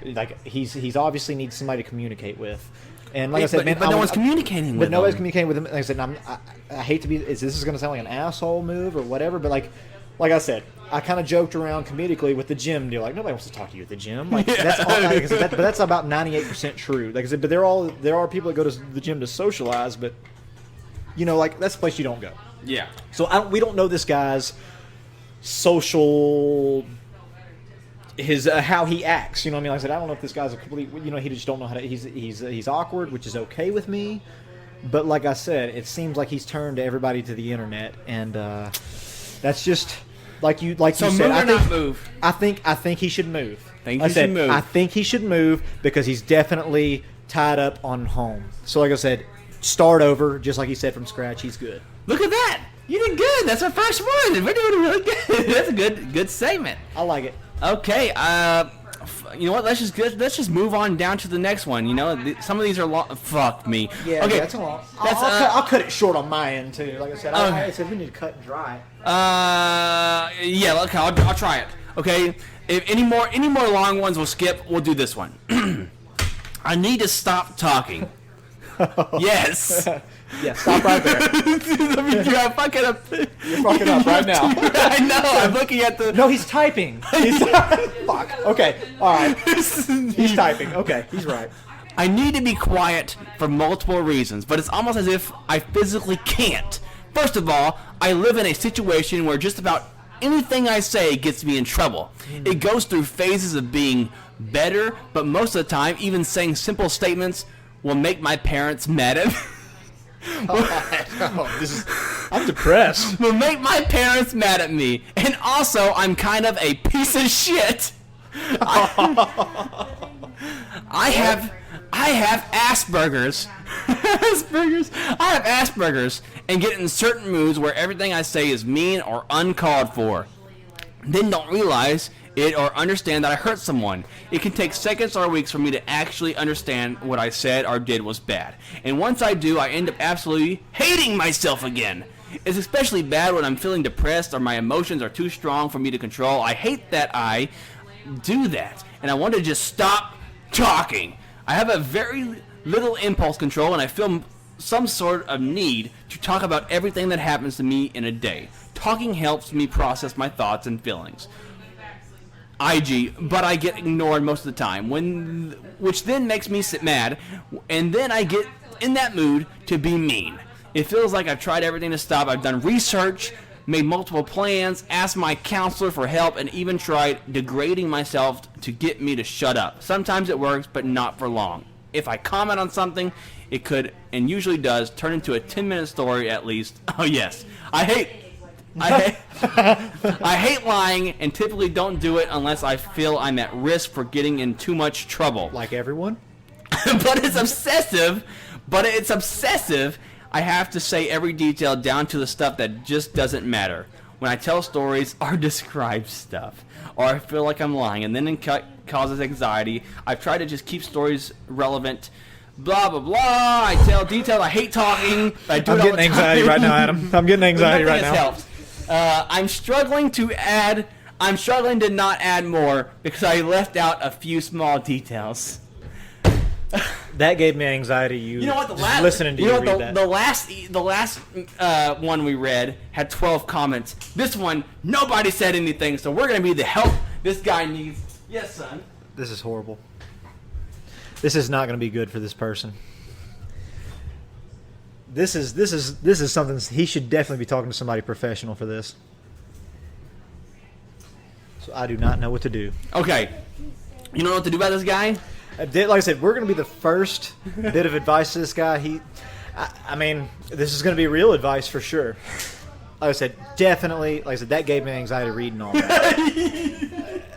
like he's obviously needs somebody to communicate with. And like I said, but no one's communicating with him. But nobody's communicating with him. Like I said, I hate to be. This is going to sound like an asshole move or whatever, but like I said, I kind of joked around comedically with the gym deal. Like, nobody wants to talk to you at the gym. Like, that's all, like I said, but that's about 98% true. Like I said, but there are people that go to the gym to socialize, but like that's the place you don't go. Yeah. So we don't know this guy's social, his how he acts. You know what I mean? Like I said, I don't know if this guy's a complete. He just don't know how to. He's awkward, which is okay with me. But like I said, it seems like he's turned everybody to the internet, and that's just. Like you said, I think he should move. I think he should move because he's definitely tied up on home. So like I said, start over, just like he said, from scratch. He's good. Look at that! You did good. That's our first one. We're doing really good. That's a good segment. I like it. Okay. You know what? Let's just move on down to the next one. Some of these are long. Fuck me. Yeah. Okay. That's a long. I'll cut it short on my end too. Like I said, I said we need to cut and dry. Yeah. Okay. I'll try it. Okay. If any more long ones, we'll skip. We'll do this one. I need to stop talking. Yes. Yeah, stop right there. You're fucking up. You're fucking up right now. I know. I'm looking at the. No, he's typing. Fuck. Okay. All right. He's typing. Okay, he's right. I need to be quiet for multiple reasons, but it's almost as if I physically can't. First of all, I live in a situation where just about anything I say gets me in trouble. It goes through phases of being better, but most of the time, even saying simple statements will make my parents mad at me. I'm depressed. Will make my parents mad at me. And also, I'm kind of a piece of shit. I have Asperger's. I have Asperger's and get in certain moods where everything I say is mean or uncalled for. Then don't realize it or understand that I hurt someone. It can take seconds or weeks for me to actually understand what I said or did was bad. And once I do, I end up absolutely hating myself again. It's especially bad when I'm feeling depressed or my emotions are too strong for me to control. I hate that I do that, and I want to just stop talking. I have a very little impulse control, and I feel some sort of need to talk about everything that happens to me in a day. Talking helps me process my thoughts and feelings. IG, but I get ignored most of the time, which then makes me mad, and then I get in that mood to be mean. It feels like I've tried everything to stop. I've done research, made multiple plans, asked my counselor for help, and even tried degrading myself to get me to shut up. Sometimes it works, but not for long. If I comment on something, it could, and usually does, turn into a 10-minute story at least. Oh yes, I hate lying and typically don't do it unless I feel I'm at risk for getting in too much trouble. Like everyone? But it's obsessive. I have to say every detail down to the stuff that just doesn't matter. When I tell stories or describe stuff, or I feel like I'm lying, and then it causes anxiety. I've tried to just keep stories relevant. Blah, blah, blah. I tell details. I hate talking. I'm getting anxiety right now, Adam. I'm getting anxiety right now. Helped. I'm struggling to not add more because I left out a few small details. That gave me anxiety. You know what? Listening to you read that. The last one we read had 12 comments. This one, nobody said anything, so we're gonna be the help this guy needs. Yes, son. This is horrible. This is not going to be good for this person. This is something he should definitely be talking to somebody professional for this. So I do not know what to do. Okay, you know what to do about this guy? Like I said, we're going to be the first bit of advice to this guy. I mean, this is going to be real advice for sure. Like I said, definitely. Like I said, that gave me anxiety reading all that.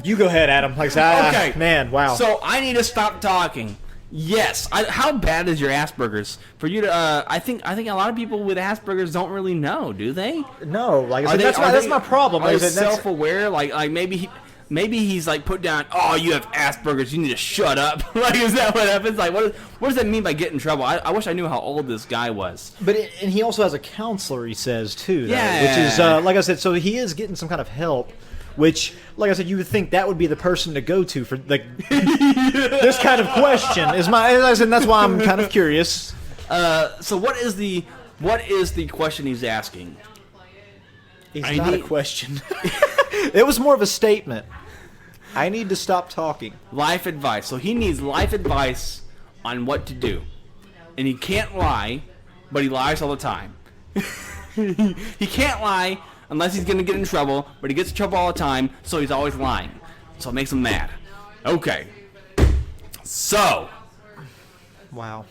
You go ahead, Adam. Like I said, okay. Man, wow. So I need to stop talking. Yes. How bad is your Asperger's? For you to, I think a lot of people with Asperger's don't really know, do they? No, like I said, that's my problem. Are like they I said, self-aware? Like maybe he's like put down. Oh, you have Asperger's. You need to shut up. Like, is that what happens? Like, what does that mean by get in trouble? I wish I knew how old this guy was. But and he also has a counselor. He says too. Yeah. Which is like I said. So he is getting some kind of help. Which, like I said, you would think that would be the person to go to for like this kind of question. That's why I'm kind of curious. So what is the question he's asking? It's not a question. It was more of a statement. I need to stop talking. Life advice. So he needs life advice on what to do, and he can't lie, but he lies all the time. He can't lie unless he's going to get in trouble, but he gets in trouble all the time, so he's always lying. So it makes him mad. Okay. So. Wow.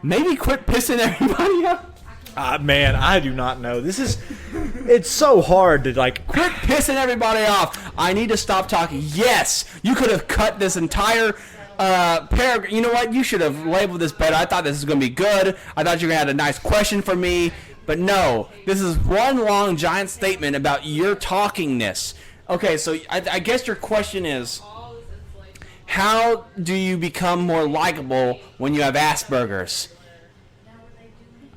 Maybe quit pissing everybody off. Man, I do not know. It's so hard to like quit pissing everybody off. I need to stop talking. Yes, you could have cut this entire paragraph. You know what? You should have labeled this better. I thought this was going to be good. I thought you were going to have a nice question for me. But no, this is one long giant statement about your talkingness. Okay, so I guess your question is, how do you become more likable when you have Asperger's?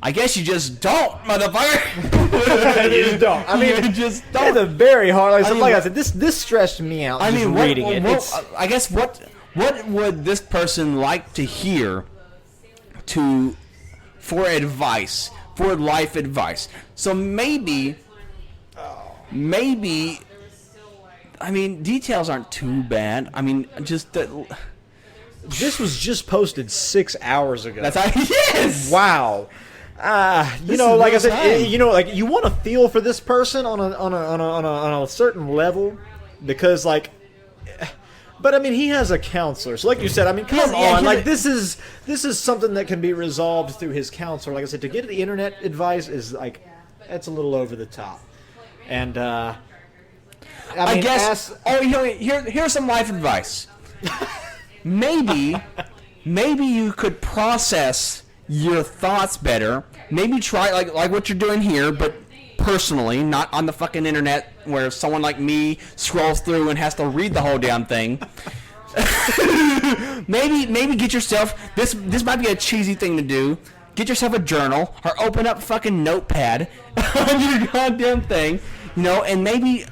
I guess you just don't, motherfucker. You just don't. I mean, you just don't. It's a very hard. Like mean, I said, this stressed me out. I just mean, reading it. I guess what would this person like to hear for advice, for life advice? So maybe, I mean, details aren't too bad. I mean, just This was just posted 6 hours ago. that's how. Yes. Wow. You know, like I said, you know, like you want to feel for this person on a certain level, because like, but I mean, he has a counselor. So like you said, I mean, come on, like this is something that can be resolved through his counselor. Like I said, to get the internet advice is like, that's a little over the top. And I mean, guess. Here's some life advice. Maybe you could process your thoughts better. Maybe try like what you're doing here, but personally, not on the fucking internet where someone like me scrolls through and has to read the whole damn thing. maybe get yourself this might be a cheesy thing to do. Get yourself a journal or open up fucking Notepad on your goddamn thing, you know, and maybe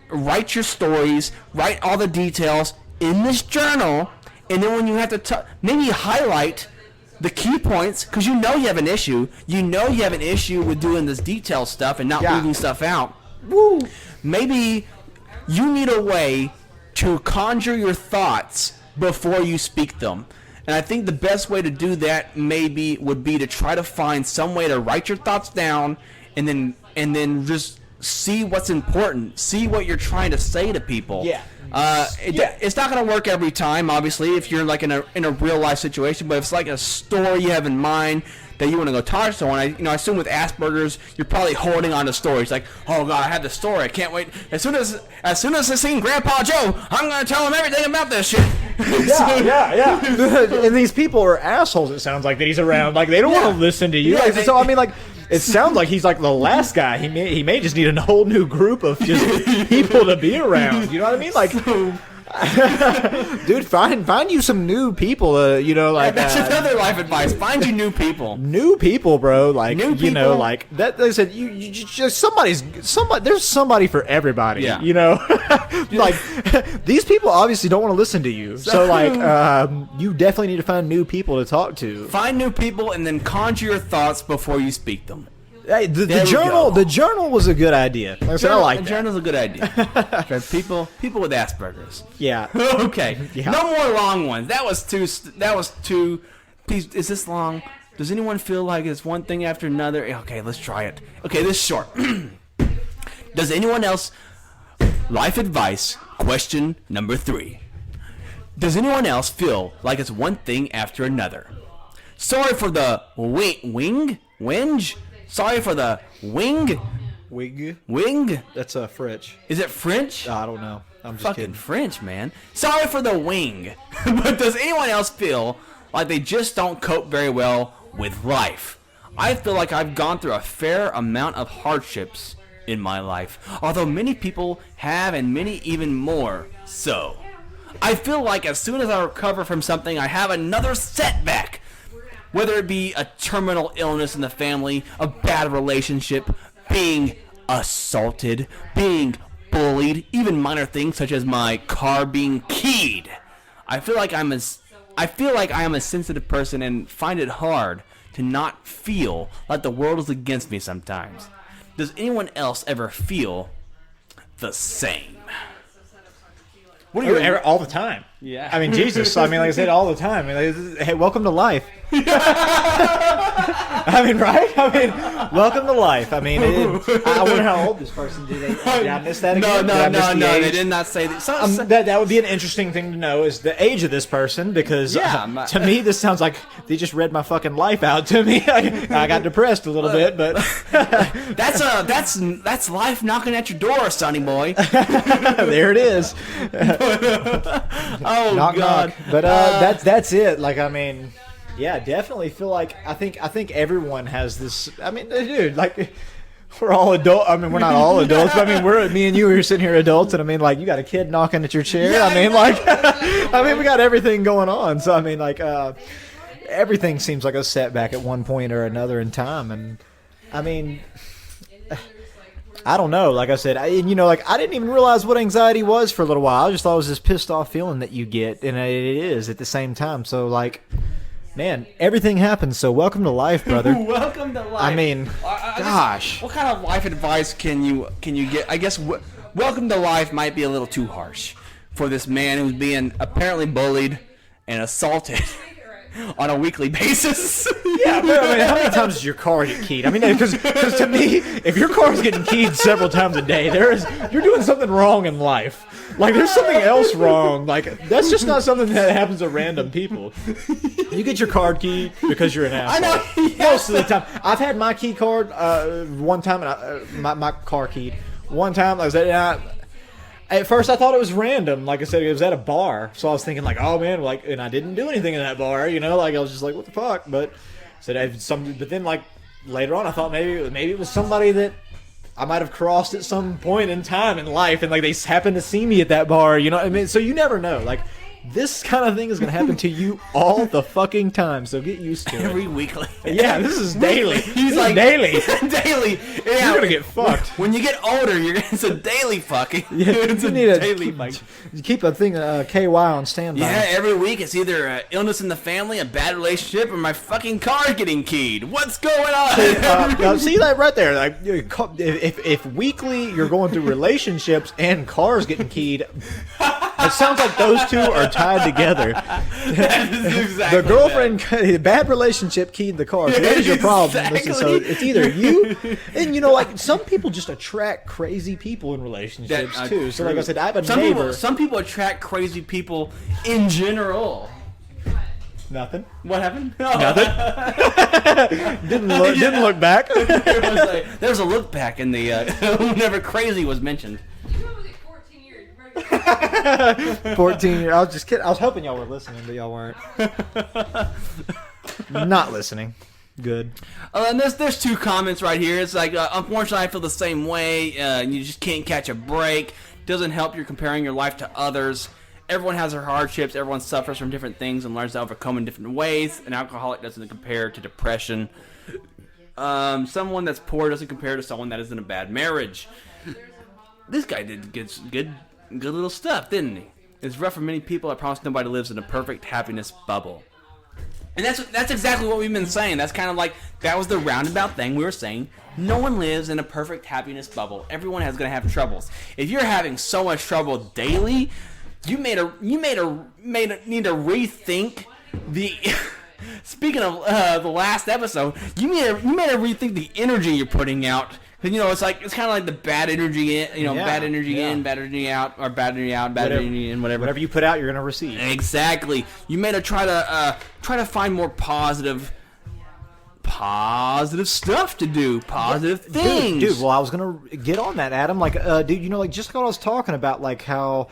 write your stories, write all the details in this journal, and then when you have to maybe highlight the key points, because you know you have an issue. You know you have an issue with doing this detail stuff and not leaving stuff out. Woo! Maybe you need a way to conjure your thoughts before you speak them. And I think the best way to do that maybe would be to try to find some way to write your thoughts down and then just see what's important. See what you're trying to say to people. Yeah. It's not going to work every time, obviously, if you're like in a real life situation. But if it's like a story you have in mind that you want to go talk to someone, I assume with Asperger's, you're probably holding on to stories. Like, oh god, I had the story. I can't wait. As soon as I seen Grandpa Joe, I'm going to tell him everything about this shit. Yeah. And these people are assholes. It sounds like that he's around. Like they don't want to listen to you. Yeah, So I mean, like. It sounds like he's like the last guy. He may just need a whole new group of just people to be around. You know what I mean? Like, dude, find you some new people. You know, like that's another life advice. Find you new people. New people, bro. Like new people. You know, like that. They said you just somebody. There's somebody for everybody. Yeah. You know, like these people obviously don't want to listen to you. So like, you definitely need to find new people to talk to. Find new people and then conjure your thoughts before you speak them. Hey, the journal was a good idea. Like I said, I like the that. journal's a good idea. For people with Asperger's. Yeah. Okay. Yeah. No more long ones. That was too. Please, is this long? Does anyone feel like it's one thing after another? Okay, let's try it. Okay, this is short. Does anyone else? Life advice. Question number 3. Does anyone else feel like it's one thing after another? Sorry for the whinge. Sorry for the wing. Wing? That's French. Is it French? I don't know. I'm just Fucking kidding. French, man. Sorry for the wing. But does anyone else feel like they just don't cope very well with life? I feel like I've gone through a fair amount of hardships in my life, although many people have, and many even more so. I feel like as soon as I recover from something, I have another setback. Whether it be a terminal illness in the family, a bad relationship, being assaulted, being bullied, even minor things such as my car being keyed. I feel like I am a sensitive person and find it hard to not feel like the world is against me sometimes. Does anyone else ever feel the same? What do you all the time? Yeah. I mean, Jesus. I mean, like I said, all the time. I mean, hey, welcome to life. I mean, right? I mean, welcome to life. I mean, I wonder how old this person did. Did I miss that again? No. They did not say that. That would be an interesting thing to know is the age of this person, because to me this sounds like they just read my fucking life out to me. I got depressed a little bit, but that's life knocking at your door, sonny boy. There it is. Oh knock, God! Knock. But that's it. Like, I mean, yeah, definitely feel like I think everyone has this. I mean, dude, like we're all adult. I mean, we're not all adults, but I mean, me and you are sitting here adults, and I mean, like you got a kid knocking at your chair. Yeah, I mean, like, I mean, we got everything going on. So I mean, like, everything seems like a setback at one point or another in time. And I mean, I don't know. Like I said, I didn't even realize what anxiety was for a little while. I just thought it was this pissed off feeling that you get, and it is at the same time. So like, man, everything happens. So welcome to life, brother. Welcome to life. I mean, gosh. What kind of life advice can you get? I guess welcome to life might be a little too harsh for this man who's being apparently bullied and assaulted on a weekly basis. Yeah, but I mean, how many times does your car get keyed? I mean, because to me, if your car's getting keyed several times a day, you're doing something wrong in life. Like, there's something else wrong. Like, that's just not something that happens to random people. You get your card keyed because you're an asshole. I know. Yes. Most of the time. I've had my key card one time, and my car keyed. One time, I was at first I thought it was random. Like I said, it was at a bar. So I was thinking like, oh man, like, and I didn't do anything in that bar, like I was just like, what the fuck? But but then like later on I thought maybe it was somebody that I might have crossed at some point in time in life, and like they happened to see me at that bar, I mean, so you never know. Like, this kind of thing is going to happen to you all the fucking time, so get used to it. Every weekly. Yeah, this is daily. He's like, daily. Daily. Yeah. You're going to get fucked. When you get older, it's a daily fucking. Yeah, it's you a need daily fuck. You keep a thing KY on standby. Yeah, every week it's either illness in the family, a bad relationship, or my fucking car getting keyed. What's going on? See that right there? Like, if weekly you're going through relationships and cars getting keyed, it sounds like those two are tied together. That is exactly the girlfriend, bad relationship keyed the car. So that is your problem. Exactly. So it's either you, and like some people just attract crazy people in relationships too. So like I said, I have a neighbor. Some people attract crazy people in general. Nothing. What happened? Nothing. Didn't look back. There was a look back in the whenever crazy was mentioned. 14 years. I was just kidding. I was hoping y'all were listening, but y'all weren't. Not listening. Good. And there's two comments right here. It's like, unfortunately, I feel the same way. You just can't catch a break. Doesn't help you're comparing your life to others. Everyone has their hardships. Everyone suffers from different things and learns to overcome in different ways. An alcoholic doesn't compare to depression. Someone that's poor doesn't compare to someone that is in a bad marriage. This guy did good little stuff, didn't he? It's rough for many people. I promise nobody lives in a perfect happiness bubble. And that's exactly what we've been saying. That's kind of like, that was the roundabout thing we were saying. No one lives in a perfect happiness bubble. Everyone is going to have troubles. If you're having so much trouble daily, you need to rethink the. Speaking of the last episode, you need to rethink the energy you're putting out. It's like, it's kind of like the bad energy in, bad energy in, bad energy out, or bad energy out, bad energy in, whatever. Whatever you put out, you're gonna receive. Exactly. You may try to find more positive stuff to do, positive things. Dude, well, I was gonna get on that, Adam. Like, dude, like just like what I was talking about, like how.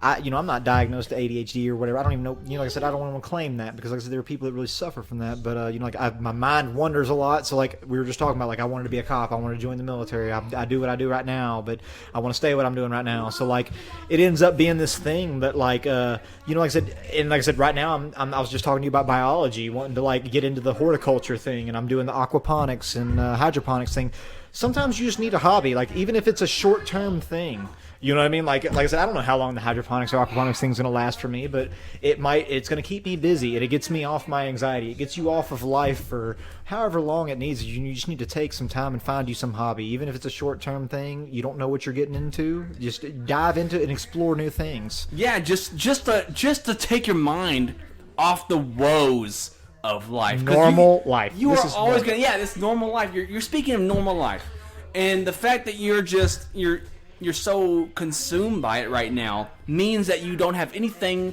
I'm not diagnosed with ADHD or whatever. I don't even know. Like I said, I don't want to claim that because, like I said, there are people that really suffer from that. But my mind wanders a lot. So, like we were just talking about, like I wanted to be a cop. I wanted to join the military. I do what I do right now, but I want to stay what I'm doing right now. So, like, it ends up being this thing that, like, like I said, right now I was just talking to you about biology, wanting to like get into the horticulture thing, and I'm doing the aquaponics and hydroponics thing. Sometimes you just need a hobby, like even if it's a short-term thing. You know what I mean? Like I said, I don't know how long the hydroponics or aquaponics thing's gonna last for me, but it's gonna keep me busy and it gets me off my anxiety. It gets you off of life for however long it needs. You just need to take some time and find you some hobby, even if it's a short-term thing. You don't know what you're getting into. Just dive into it and explore new things. Yeah, just to take your mind off the woes of life. Normal life. You are always gonna. Yeah, this normal life. You're speaking of normal life, and the fact that you're so consumed by it right now means that you don't have anything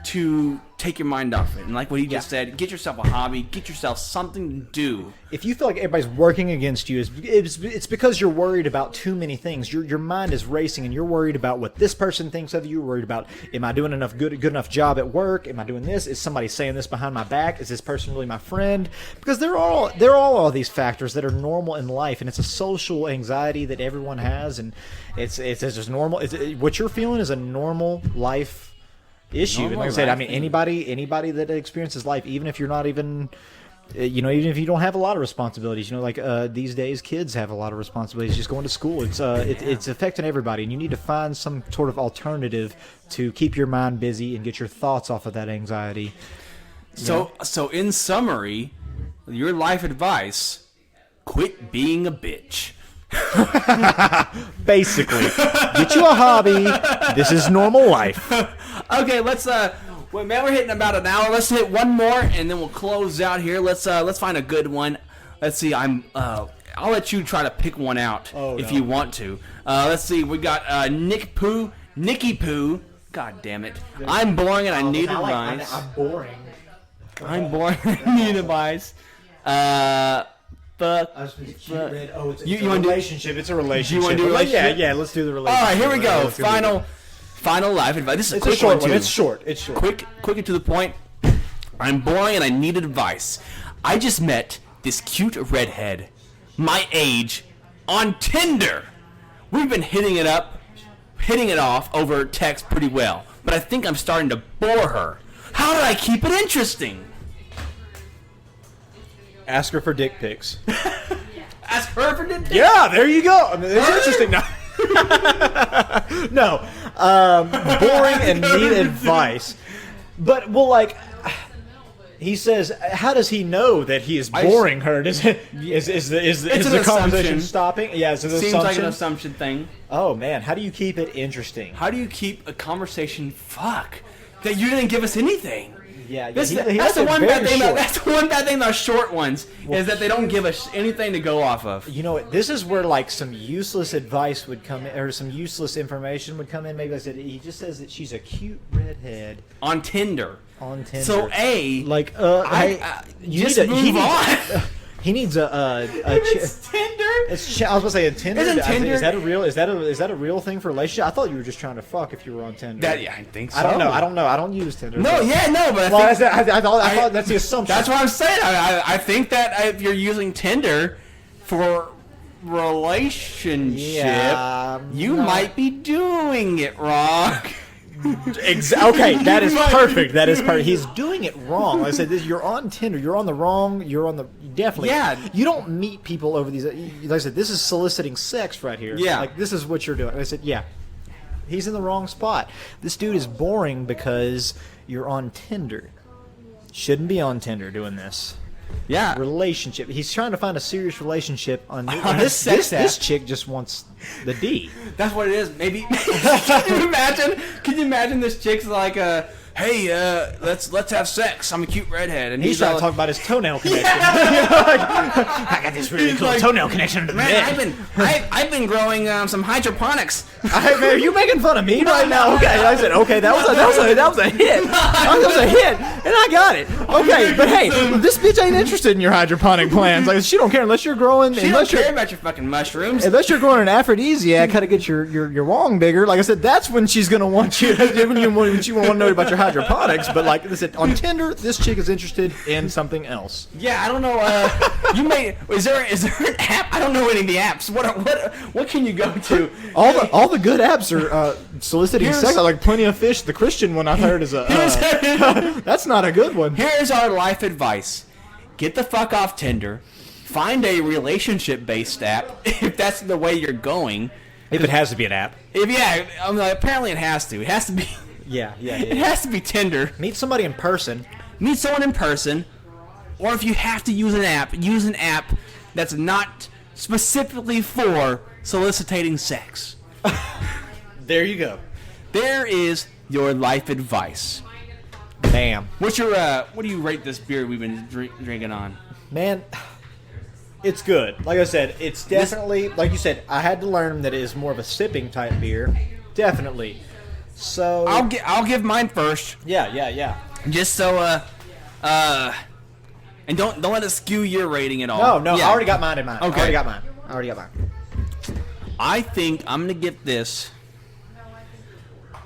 to take your mind off it. And like what he just said, get yourself a hobby, get yourself something to do. If you feel like everybody's working against you, it's because you're worried about too many things. Your mind is racing, and you're worried about what this person thinks of you. You're worried about, am I doing enough good enough job at work? Am I doing this? Is somebody saying this behind my back? Is this person really my friend? Because they're all these factors that are normal in life, and it's a social anxiety that everyone has, and it's just normal. What you're feeling is a normal life issue. And like I said, I mean, anybody that experiences life, even if you're not even, even if you don't have a lot of responsibilities, like these days, kids have a lot of responsibilities just going to school. It's affecting everybody, and you need to find some sort of alternative to keep your mind busy and get your thoughts off of that anxiety. So in summary, your life advice: quit being a bitch. Basically, get you a hobby. This is normal life. Okay, let's well, man, we're hitting about an hour. Let's hit one more, and then we'll close out here. Let's find a good one. Let's see. I'll let you try to pick one out if you want to. Let's see. We got Nicky Poo. God damn it! I'm boring and I need advice. I'm boring. I'm boring and I need advice. It's a relationship. It's a relationship. You want to do relationship? Yeah. Let's do the relationship. All right, here we go. Final life advice. This is It's a a quick short one, one. too. It's short. Quick and to the point. I'm boring and I need advice. I just met this cute redhead, my age, on Tinder. We've been hitting it off over text pretty well, but I think I'm starting to bore her. How do I keep it interesting? Ask her for dick pics. Ask her for dick pics? Yeah, there you go. I mean, it's interesting. No, boring and need advice. But he says, how does he know that he is boring her? Is the conversation stopping? Yeah, it's an assumption. Seems like an assumption thing. Oh man, how do you keep it interesting? How do you keep a conversation? That you didn't give us anything. Yeah, That's the one bad thing about short ones is that they don't give us anything to go off of. You know, this is where some useless advice would come in, or some useless information would come in. Maybe I said he just says that she's a cute redhead On Tinder. So you need just move on. He needs It's Tinder. I was about to say a Tinder. Isn't Tinder? Is that a real thing for relationship? I thought you were just trying to fuck if you were on Tinder. I think so. I don't know. I don't use Tinder. No, but I thought that's the assumption. That's what I'm saying. I think that if you're using Tinder for relationship, you might be doing it wrong. Okay, that is perfect. He's doing it wrong. Like I said, you're on Tinder. You're definitely. Yeah. You don't meet people over these. Like I said, this is soliciting sex right here. Yeah. Like this is what you're doing. I said, yeah. He's in the wrong spot. This dude is boring because you're on Tinder. Shouldn't be on Tinder doing this. Yeah. Relationship. He's trying to find a serious relationship on this chick just wants the D. That's what it is. Maybe can you imagine this chick's like hey, let's have sex. I'm a cute redhead, and he's trying to talk about his toenail connection. I got this really cool toenail connection to the bed. I've been growing some hydroponics. Man, are you making fun of me right now? Okay, I said okay. That was a hit. That was a hit, and I got it. Okay, but hey, this bitch ain't interested in your hydroponic plans. Like she don't care unless you're growing. She don't care about your fucking mushrooms. Unless you're growing an aphrodisiac, how to get your wong bigger. Like I said, that's when she's gonna want you. When she want to know about your hydroponics. But like I said, on Tinder, this chick is interested in something else. Yeah, I don't know. Is there an app? I don't know any of the apps. What can you go to? All the good apps are soliciting sex. Like Plenty of Fish, the Christian one I've heard is that's not a good one. Here's our life advice: get the fuck off Tinder. Find a relationship-based app if that's the way you're going. If it has to be an app. Apparently it has to. It has to be. Yeah. It has to be Tinder. Meet somebody in person. Meet someone in person. Or if you have to use an app that's not specifically for soliciting sex. There you go. There is your life advice. Bam. What do you rate this beer we've been drinking on? Man, it's good. Like I said, it's definitely, like you said, I had to learn that it is more of a sipping type beer. Definitely. So I'll give mine first. Yeah. Just so and don't let it skew your rating at all. No, yeah. I already got mine in mind. Okay. I already got mine. I think I'm gonna give this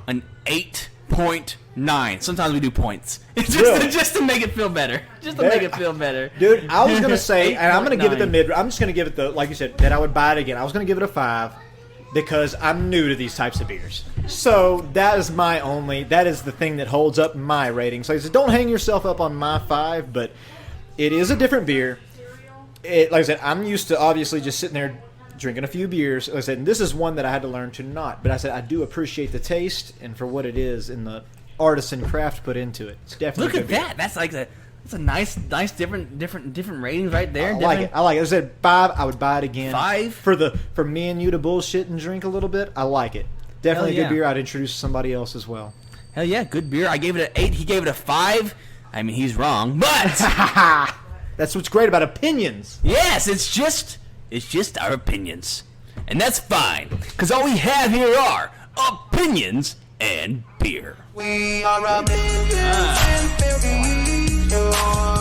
an 8.9. Sometimes we do points. Just to make it feel better. Dude, I was gonna say, and I'm gonna give it the mid. I'm just gonna give it the, like you said, that I would buy it again. I was gonna give it a 5 because I'm new to these types of beers. So that is the thing that holds up my rating. So like I said, don't hang yourself up on my 5, but it is a different beer. Like I said, I'm used to obviously just sitting there drinking a few beers. Like I said, and this is one that I had to learn to not. But I said I do appreciate the taste and for what it is and the artisan craft put into it. It's definitely Look at that. That's like that's a nice different ratings right there. I like it. I said 5. I would buy it again. 5 for me and you to bullshit and drink a little bit. I like it. Definitely Hell a good yeah. beer. I'd introduce somebody else as well. Hell yeah, good beer. I gave it an 8. He gave it a 5. I mean, he's wrong, but That's what's great about opinions. yes, it's just our opinions, and that's fine, because all we have here are opinions and beer. We are opinions and theories.